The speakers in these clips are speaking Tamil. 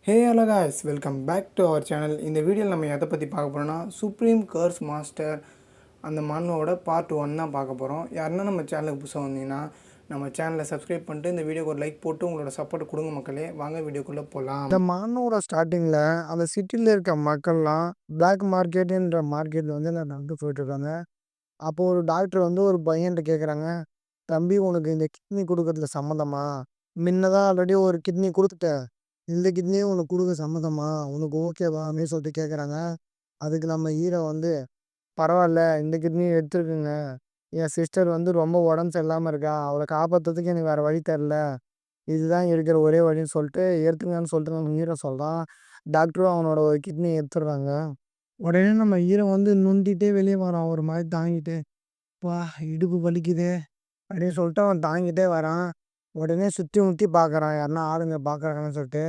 Hello guys, welcome back to our channel. இந்த வீடியோவில் நம்ம எதை பற்றி பார்க்க போகிறோம்னா, சுப்ரீம் கர்ஸ் மாஸ்டர் அந்த மன்னோட பார்ட் 1 தான் பார்க்க போகிறோம். யாருன்னா நம்ம சேனலுக்கு புதுசாக வந்தீங்கன்னா நம்ம சேனலை சப்ஸ்கிரைப் பண்ணிட்டு இந்த வீடியோக்கு ஒரு லைக் போட்டு உங்களோட சப்போர்ட் கொடுங்க மக்களே. வாங்க வீடியோக்குள்ளே போகலாம். இந்த மன்னோட ஸ்டார்டிங்கில் அந்த சிட்டியில் இருக்க மக்கள்லாம் பிளாக் மார்க்கெட்டுன்ற மார்க்கெட்டில் வந்து நடந்து போயிட்டுருக்காங்க. அப்போது ஒரு டாக்டர் வந்து ஒரு பையன்கிட்ட கேட்குறாங்க, தம்பி உனக்கு இந்த கிட்னி கொடுக்கறதுல சம்மந்தமா? முன்னதான் ஆல்ரெடி ஒரு கிட்னி கொடுத்துட்டேன், இந்த கிட்னியும் உனக்கு கொடுக்க சம்மதமா, உனக்கு ஓகேவா அப்படின்னு சொல்லிட்டு கேட்குறாங்க. அதுக்கு நம்ம ஹீரோ வந்து பரவாயில்ல, இந்த கிட்னியும் எடுத்துருக்குங்க, என் சிஸ்டர் வந்து ரொம்ப உடம்பு சரியில்லாமல் இருக்கா, அவளை காப்பாற்றுறதுக்கு எனக்கு வேறு வழி தெரில, இதுதான் இருக்கிற ஒரே வழின்னு சொல்லிட்டு எடுத்துங்கன்னு சொல்லிட்டு நம்ம ஹீரோ சொல்கிறான். டாக்டரும் அவனோட ஒரு கிட்னி எடுத்துடுறாங்க. உடனே நம்ம ஹீரோ வந்து நுண்டிகிட்டே வெளியே வரான், ஒரு மாதிரி தாங்கிட்டு. பா, இடுப்பு வலிக்குது அப்படின்னு சொல்லிட்டு அவன் தாங்கிட்டே வரான். உடனே சுற்றி முற்றி பார்க்குறான், யாருன்னா ஆளுங்க பார்க்குறாங்கன்னு சொல்லிட்டு.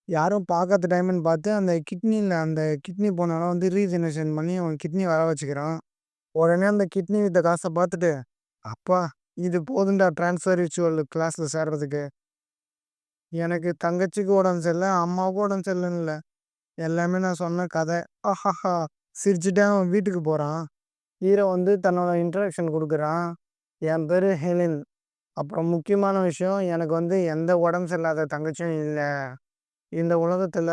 யாரும் பார்க்காத டைம்னு பார்த்து அந்த கிட்னி போனாலும் வந்து ரீஜெனரேஷன் பண்ணி அவன் கிட்னி வர வச்சுக்கிறான். உடனே அந்த கிட்னி வித்த காசை பார்த்துட்டு, அப்பா இது போதுண்டா ட்ரான்ஸ்ஃபர் ரிச்சுவல் கிளாஸில் சேர்றதுக்கு. எனக்கு தங்கச்சிக்கு உடம்பு சரியில்லை, அம்மாவுக்கும் உடம்பு சரியில்லைன்னு இல்லை, எல்லாமே நான் சொன்ன கதை. ஆஹாஹா சிரிச்சுட்டே அவன் வீட்டுக்கு போகிறான். ஹீரோ வந்து தன்னோட இன்ட்ரடக்ஷன் கொடுக்குறான். என் பேர் ஹெலின். அப்புறம் முக்கியமான விஷயம், எனக்கு வந்து எந்த உடம்பு சரியில்லாத தங்கச்சியும் இல்லை. இந்த உலகத்தில்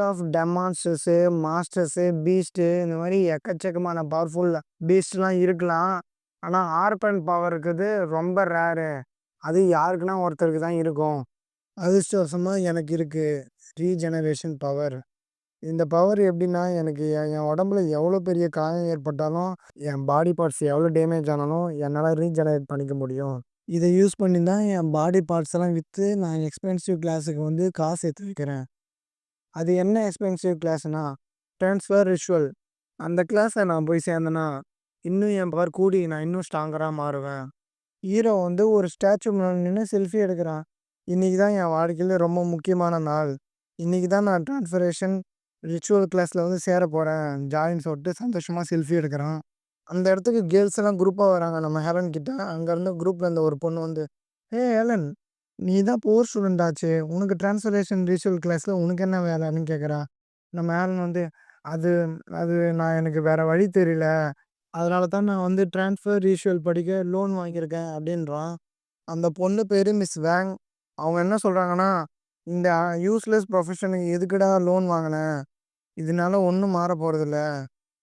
ஆஃப் டெமான்ஸ்டர்ஸு, மாஸ்டர்ஸு, பீஸ்ட்டு இந்த மாதிரி எக்கச்சக்கமான பவர்ஃபுல் பீஸ்ட்லாம் இருக்கலாம். ஆனால் ஆர்பன் பவர் இருக்குது ரொம்ப ரேரு. அது யாருக்குன்னா ஒருத்தருக்கு தான் இருக்கும். அதிர்ஷ்டவசமாக எனக்கு இருக்குது ரீஜெனரேஷன் பவர். இந்த பவர் எப்படின்னா, எனக்கு என் உடம்புல எவ்வளோ பெரிய காயம் ஏற்பட்டாலும், என் பாடி பார்ட்ஸ் எவ்வளோ டேமேஜ் ஆனாலும் என்னால் ரீஜெனரேட் பண்ணிக்க முடியும். இதை யூஸ் பண்ணி தான் என் பாடி பார்ட்ஸ் எல்லாம் விற்று நான் எக்ஸ்பென்சிவ் கிளாஸுக்கு வந்து காசு சேர்த்து வைக்கிறேன். அது என்ன எக்ஸ்பென்சிவ் கிளாஸ்னா, ட்ரான்ஸ்ஃபர் ரிச்சுவல். அந்த கிளாஸை நான் போய் சேர்ந்தேன்னா இன்னும் என் பவர் கூடி நான் இன்னும் ஸ்ட்ராங்கராக மாறுவேன். ஹீரோ வந்து ஒரு ஸ்டாச்சு முன்னாடி நின்று செல்ஃபி எடுக்கிறான். இன்றைக்கி தான் என் வாழ்க்கையில் ரொம்ப முக்கியமான நாள், இன்றைக்கி தான் நான் ட்ரான்ஸ்ஃபரேஷன் ரிச்சுவல் கிளாஸில் வந்து சேர போகிறேன் ஜாலின்னு சொல்லிட்டு சந்தோஷமாக செல்ஃபி எடுக்கிறான். அந்த இடத்துக்கு கேர்ள்ஸ் எல்லாம் குரூப்பாக வராங்க நம்ம ஹெலன் கிட்ட. அங்கேருந்து குரூப்பில் இருந்த ஒரு பொண்ணு வந்து, ஹெலன், நீ தான் போர் ஸ்டூடெண்ட் ஆச்சு, உனக்கு ட்ரான்ஸ்ஃபரேஷன் ரிச்சுவல் கிளாஸில் உனக்கு என்ன வேலைன்னு கேட்குறா. நம்ம ஹெலன் வந்து, அது அது நான் எனக்கு வேறு வழி தெரியல, அதனால தான் நான் வந்து ட்ரான்ஸ்ஃபர் ரிச்சுவல் படிக்க லோன் வாங்கியிருக்கேன் அப்படின்றான். அந்த பொண்ணு பேர் மிஸ் வேங். அவங்க என்ன சொல்கிறாங்கன்னா, இந்த யூஸ்லெஸ் ப்ரொஃபஷனுக்கு எதுக்குடா லோன் வாங்கினேன், இதனால ஒன்றும் மாற போகிறதில்ல,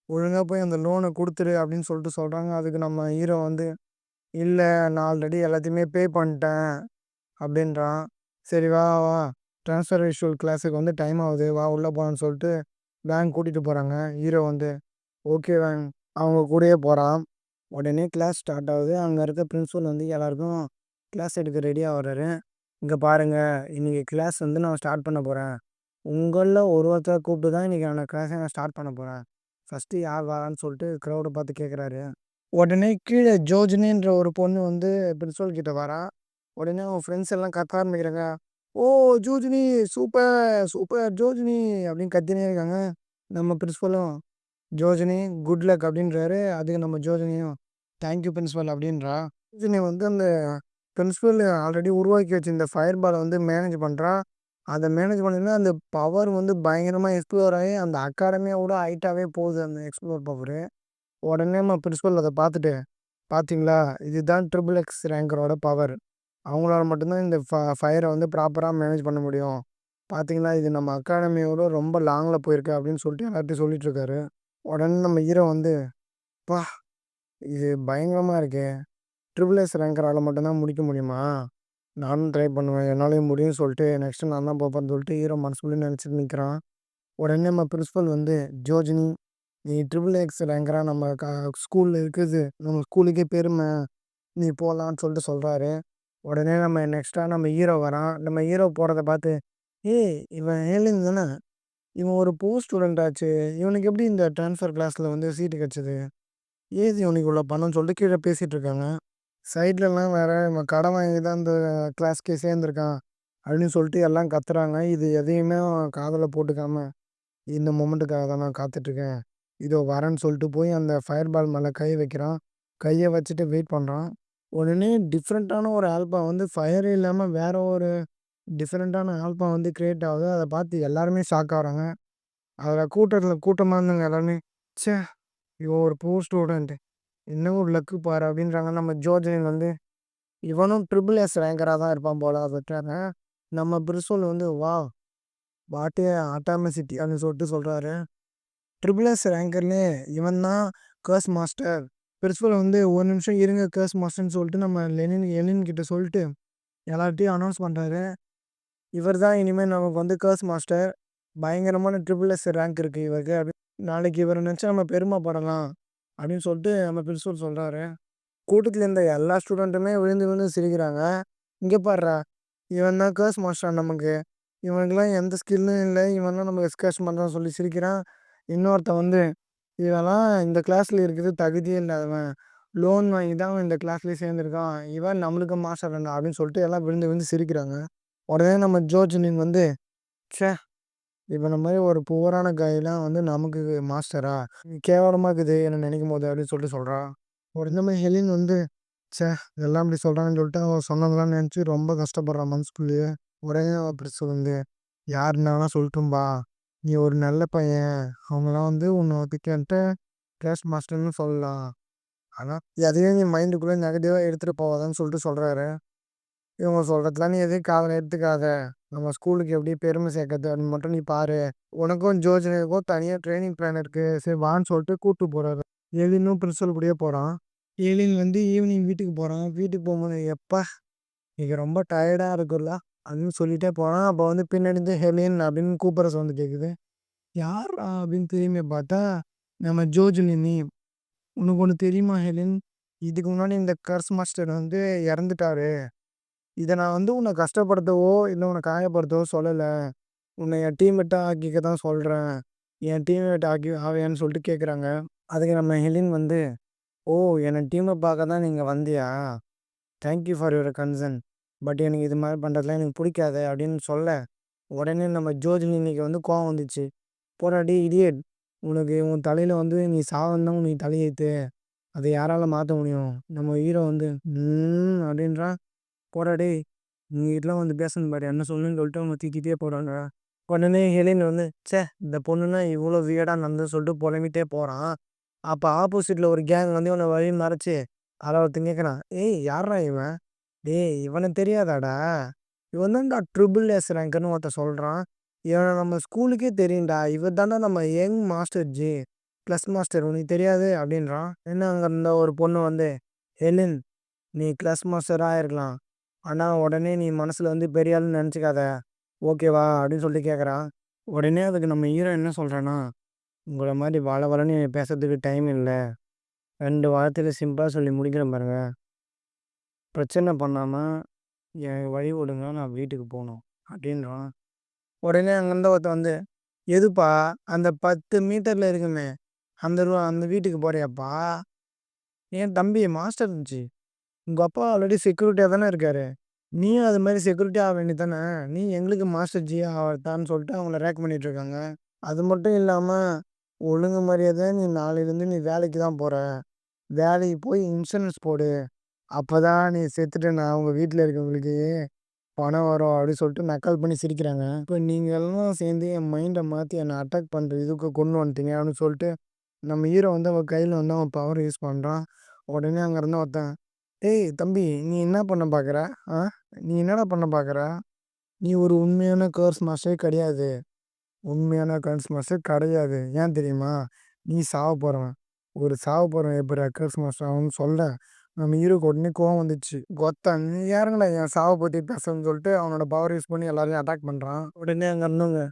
ஒழுங்காக போய் அந்த லோனை கொடுத்துரு அப்படின்னு சொல்கிறாங்க. அதுக்கு நம்ம ஹீரோ வந்து, இல்லை நான் ஆல்ரெடி எல்லாத்தையுமே பே பண்ணிட்டேன் அப்படின்றான். சரி வா வா, ட்ரான்ஸ்ஃபர் ரிச்சுவல் கிளாஸுக்கு வந்து டைம் ஆகுது, வா உள்ளே போகலான்னு சொல்லிட்டு வேங் கூட்டிகிட்டு போகிறாங்க. ஹீரோ வந்து ஓகே வேங் அவங்க கூடயே போகிறான். உடனே கிளாஸ் ஸ்டார்ட் ஆகுது. அங்கே இருக்க பிரின்சிபல் வந்து எல்லாருக்கும் கிளாஸ் எடுக்க ரெடியாக வர்றாரு. இங்கே பாருங்கள், இன்றைக்கி கிளாஸ் வந்து நான் ஸ்டார்ட் பண்ண போகிறேன், உங்களில் ஒருத்தரை கூப்பிட்டு தான் இன்றைக்கி நான் கிளாஸை நான் ஸ்டார்ட் பண்ண போகிறேன், ஃபஸ்ட்டு யார் வரான்னு சொல்லிட்டு க்ரௌடை பார்த்து கேட்குறாரு. உடனே கீழே ஜோஜினின்ற ஒரு பொண்ணு வந்து பிரின்சிபல் கிட்ட வரா. உடனே அவன் ஃப்ரெண்ட்ஸ் எல்லாம் கத்த ஆரம்பிக்கிறாங்க. ஓ ஜோஜினி, சூப்பர் சூப்பர் ஜோஜினி அப்படின்னு கத்தினே இருக்காங்க. நம்ம பிரின்சிபலும் ஜோஜினி குட் லக் அப்படின்றாரு. அதுக்கு நம்ம ஜோஜினியும் தேங்க்யூ பிரின்சிபல் அப்படின்றா. ஜோஜினி வந்து அந்த பிரின்சிபல் ஆல்ரெடி உருவாக்கி வச்சு இந்த ஃபயர் பாலை வந்து மேனேஜ் பண்ணுறா. அதை மேனேஜ் பண்ணினா அந்த பவர் வந்து பயங்கரமாக எக்ஸ்ப்ளோர் ஆகி அந்த அகாடமியோட ஹைட்டாகவே போகுது அந்த எக்ஸ்ப்ளோர் பவரு. உடனே நம்ம பிரின்சிபல் அதை பார்த்துட்டு, பார்த்தீங்களா, இதுதான் ட்ரிபிள் எக்ஸ் ரேங்கரோட பவர், அவங்களால மட்டும்தான் இந்த ஃபயரை வந்து ப்ராப்பராக மேனேஜ் பண்ண முடியும், பார்த்தீங்களா இது நம்ம அகாடமியோட ரொம்ப லாங்கில் போயிருக்கு அப்படின்னு சொல்லிட்டு எல்லாத்தையும் சொல்லிட்டு இருக்காரு. உடனே நம்ம ஹீரோ வந்து, பா இது பயங்கரமாக இருக்கே, ட்ரிபிள் எக்ஸ் ரேங்கரால் மட்டும்தான் முடிக்க முடியுமா, நானும் ட்ரை பண்ணுவேன், என்னாலையும் முடியும்னு சொல்லிட்டு நெக்ஸ்ட்டு நான் தான் பார்ப்பேன்னு சொல்லிட்டு ஹீரோ மனசுக்குள்ளே நினச்சிட்டு நிற்கிறான். உடனே நம்ம பிரின்சிபல் வந்து, ஜோஜினி நீ ட்ரிபிள் எக்ஸ் ரேங்கராக நம்ம ஸ்கூலில் இருக்குது, நம்ம ஸ்கூலுக்கே பெருமை, நீ போகலான்னு சொல்லிட்டு சொல்கிறாரு. உடனே நம்ம நெக்ஸ்ட்டாக நம்ம ஹீரோ வரான். நம்ம ஹீரோ போகிறத பார்த்து, ஏய் இவன் ஏலியன் தானே, இவன் ஒரு போஸ்ட் ஸ்டூடெண்ட் ஆச்சு, இவனுக்கு எப்படி இந்த ட்ரான்ஸ்ஃபர் கிளாஸில் வந்து சீட்டு கிடச்சிது, ஏது இவனுக்கு இவ்வளோ பண்ணணும்னு சொல்லிட்டு கீழே பேசிகிட்டு இருக்காங்க. சைட்லலாம் வேறு இவன் கடன் வாங்கி தான் இந்த கிளாஸ்க்கே சேர்ந்துருக்கான் அப்படின்னு சொல்லிட்டு எல்லாம் கத்துறாங்க. இது எதையுமே காதில் போட்டுக்காம, இந்த மொமெண்ட்டுக்காக தான் நான் காத்துட்ருக்கேன், இதோ வரேன்னு சொல்லிட்டு போய் அந்த ஃபயர் பால் மேலே கை வைக்கிறான். கையை வச்சுட்டு வெயிட் பண்ணுறான். உடனே டிஃப்ரெண்ட்டான ஒரு ஆல்பம் வந்து ஃபயரே இல்லாமல் வேற ஒரு டிஃபரெண்ட்டான ஆல்பம் வந்து கிரியேட் ஆகுது. அத பார்த்து எல்லாருமே ஷாக் ஆகுறாங்க. அதில கூட்டமா இருந்தவங்க எல்லாருமே, ச்சே! இவன் ஒரு புவர் ஸ்டூடண்ட். என்ன ஒரு லக்கு பாரு அப்படின்றாங்க. நம்ம ஜோஜனின் வந்து, இவனும் ட்ரிபிள் எஸ் ரேங்கரா தான் இருப்பான் போல விட்டாங்க. நம்ம பிரிசோல் வந்து, வாவ்! வாட் எ அட்டாமிசிட்டி அப்படின்னு சொல்றாரு. ட்ரிபிள் எஸ் ரேங்கர்லயே இவன் தான் கர்ஸ் மாஸ்டர். பிரின்சிபல் வந்து ஒரு நிமிஷம் இருங்க கர்ஸ் மாஸ்டர்ன்னு சொல்லிட்டு நம்ம எலின் கிட்ட சொல்லிட்டு எல்லார்ட்டையும் அனௌன்ஸ் பண்றாரு. இவர் தான் இனிமே நமக்கு வந்து கர்ஸ் மாஸ்டர். பயங்கரமான ட்ரிபிள் எஸ் ரேங்க் இருக்கு இவருக்கு. நாளைக்கு இவர நினைச்சு நம்ம பெருமைப்படலாம் அப்படின்னு சொல்லிட்டு நம்ம பிரின்சிபல் சொல்றாரு. கூட்டத்துல இருந்த எல்லா ஸ்டூடெண்ட்டுமே விழுந்து விழுந்து சிரிக்கிறாங்க. இங்க பார்றா, இவன் தான் கர்ஸ் மாஸ்டர் நமக்கு. இவனுக்கெல்லாம் எந்த ஸ்கில்லும் இல்ல. இவன் தான் நமக்கு எஸ்கர்ஷன் பண்றான்னு சொல்லி சிரிக்கிறான். இன்னொருத்தன் வந்து, இவன்லாம் இந்த கிளாஸ்ல இருக்கிறது தகுதியே இல்லாதவன். லோன் வாங்கி தான் அவன் இந்த கிளாஸ்லயே சேர்ந்திருக்கான். இவன் நம்மளுக்கு மாஸ்டர்டா அப்படின்னு சொல்லிட்டு எல்லாம் விழுந்து விழுந்து சிரிக்கிறாங்க. உடனே நம்ம ஜோஜனின் வந்து, ச்சே! இவன மாரி ஒரு புவரான காய்லாம் வந்து நமக்கு மாஸ்டரா? கேவலமா இருக்குது என்ன நினைக்கும்போது அப்படின்னு சொல்லிட்டு சொல்றா. உடனே நம்ம ஹெலின் வந்து, ச்சே! இதெல்லாம் இப்படி சொல்றாங்கன்னு சொல்லிட்டு அவ சொன்னதெல்லாம் நினைச்சு ரொம்ப கஷ்டப்படுறான் மனசுக்குள்ளேயே. உடனே அவ பிரின்சிபல் வந்து, யார் என்னாலாம் சொல்லட்டும்பா. நீ ஒரு நல்ல பையன். அவங்கலாம் வந்து உன்ன என்கிட்ட கிளாஸ் மாஸ்டர்ன்னு சொல்லலாம். ஆனா எதையும் நீ மைண்டுக்குள்ள நெகட்டிவா எடுத்துட்டு போவாதன்னு சொல்லிட்டு சொல்றாரு. இவங்க சொல்றதெல்லாம் நீ எதையும் காதுல எடுத்துக்காத. நம்ம ஸ்கூலுக்கு எப்படி பெருமை சேர்க்கறது அப்படின்னு மட்டும் நீ பாரு. உனக்கும் ஜோஜனுக்கும் தனியா ட்ரெய்னிங் பிளான் இருக்கு. சரி வான்னு சொல்லிட்டு கூட்டு போறாரு. எலினும் பிரின்சிபல் கூடயே போறான். எலின் வந்து ஈவினிங் வீட்டுக்கு போறான். வீட்டுக்கு போகும்போது, "எப்பா! இன்னைக்கு ரொம்ப டயர்டா இருக்குல்ல" அப்படின்னு சொல்லிட்டே போறான். அப்போ வந்து பின்னாடி இருந்து ஹெலின் அப்படின்னு கூப்பிடுற சவுண்ட் கேட்குது. யார்ரா அப்படின்னு திரும்பி பார்த்தா, நம்ம ஜோஜலினி. "உனக்கு ஒண்ணு தெரியுமா ஹெலின்? இதுக்கு முன்னாடி இந்த கர்ஸ் மாஸ்டர் வந்து இறந்துட்டாரு. இத நான் வந்து உன்ன கஷ்டப்படுத்தவோ, இல்ல உன்ன காயப்படுத்தவோ சொல்லல. உன்ன என் டீம்மேட்டா ஆக்கிக்க தான் சொல்றேன். என் டீம்மேட் ஆவியான்னு" சொல்லிட்டு கேட்குறாங்க. அதுக்கு நம்ம ஹெலின் வந்து, "ஓ! என்ன டீம்ம பார்க்க தான் நீங்க வந்தியா? Thank you for your concern. But எனக்கு இது மாரி பண்றதுலாம் எனக்கு புடிக்காது" அப்படின்னு சொல்ல, உடனே நம்ம ஜோஜலினிக்கு வந்து கோவம் வந்துச்சு. "போடா டேய் இடியட்! உனக்கு உன் தலையில வந்து நீ சாவன்னு தான் உனக்கு தலையெழுத்து. அத யாரால மாத்த முடியும்?" நம்ம ஹீரோ வந்து, அப்படின்றான். "போடா டேய்! உங்ககிட்டலாம் வந்து பேசணும் பாரு. என்ன சொல்லுன்னு" சொல்லிட்டு அவங்க திட்டிட்டே போறாங்க. உடனே ஹெலின் வந்து, ச்சே! இந்த பொண்ணுன்னா இவ்வளோ வியர்டா நடந்துதுன்னு சொல்லிட்டு புலம்பிட்டே போறான். அப்ப ஆப்போசிட்ல ஒரு கேங் வந்து இவன வழி மறைச்சு, அதில ஒருத்தன் கேட்குறான், "ஏய்! யார்றா இவன்? டேய்! இவன தெரியாதாடா? இவன் தான்டா ட்ரிபிள் எஸ் ரேங்கர்ன்னு" ஒருத்தன் சொல்றான். "இவன நம்ம ஸ்கூலுக்கே தெரியும்டா. இவர் தான்டா நம்ம யங் மாஸ்டர் ஜி. கிளஸ் மாஸ்டர் உனக்கு தெரியாது?" அப்படின்றான். என்ன அங்க இருந்த ஒரு பொண்ணு வந்து, "ஹெலின், நீ கிளஸ் மாஸ்டரா ஆயிருக்கலாம். ஆனா உடனே நீ மனசுல வந்து பெரிய ஆளுன்னு நெனச்சுக்காத. ஓகேவா?" அப்படின்னு சொல்லிட்டு கேட்குறான். உடனே அதுக்கு நம்ம ஹீரோ என்ன சொல்றான்னா, "உங்கள மாரி வளவளன்னு பேசுறதுக்கு டைம் இல்ல. 2 வார்த்தையில சிம்பிளா சொல்லி முடிக்கிறேன் பாருங்க. பிரச்சனை பண்ணாம என் வழி விடுங்க. நான் வீட்டுக்கு போணும்" அப்படின்றான். உடனே அங்கேருந்து ஒருத்தன் வந்து, "எதுப்பா அந்த 10 மீட்டர்ல இருக்குமே, அந்த வீட்டுக்கு போறியாப்பா? என் தம்பி மாஸ்டர் இருந்துச்சு. உங்க அப்பா ஆல்ரெடி செக்யூரிட்டியா தானே இருக்காரு. நீயும் அது மாரி செக்யூரிட்டி ஆக வேண்டியது தானே. நீ எங்களுக்கு மாஸ்டர் ஜி ஆவட்டான்னு" சொல்லிட்டு அவங்கள ரேக் பண்ணிட்டு இருக்காங்க. அது மட்டும் இல்லாம, ஒழுங்கு மரியாதையா நீ நாளையிலேருந்து நீ வேலைக்கு தான் போற. வேலைக்கு போய் இன்சூரன்ஸ் போடு. அப்பதான் நீ செத்துட்டேன்னா உங்க வீட்ல இருக்கவங்களுக்கு பணம் வரும் அப்படின்னு சொல்லிட்டு நக்கல் பண்ணி சிரிக்கிறாங்க. இப்ப நீங்க எல்லாம் சேர்ந்து என் மைண்ட மாத்தி என்ன அட்டாக் பண்ற இதுக்கு கொண்டு வந்துட்டீங்க அப்படின்னு சொல்லிட்டு, நம்ம ஹீரோ வந்து அவன் கையில வந்து அவன் பவர் யூஸ் பண்றான். உடனே அங்க இருந்த ஒருத்தன், "ஏய் தம்பி நீ என்ன பண்ண பார்க்குற? ஆ? நீ என்னடா பண்ண பார்க்குற? நீ ஒரு உண்மையான கர்ஸ் மாஸ்டரே கிடையாது. உண்மையான கர்ஸ் மாஸ்டர் கிடையாது. ஏன் தெரியுமா? நீ சாவ போறவன். ஒரு சாவ போறவன் எப்புட்றா கர்ஸ் மாஸ்டர் ஆகும்னு" சொல்ல, நம்ம ஹீரோக்கு உடனே கோவம் வந்துச்சு. "கொத்தன் நீ யாருங்கடா என் சாவ பத்தி பேசுறன்னு" சொல்லிட்டு அவனோட பவர் யூஸ் பண்ணி எல்லாரையும் அட்டாக் பண்றான். உடனே அங்க இருந்தவங்க,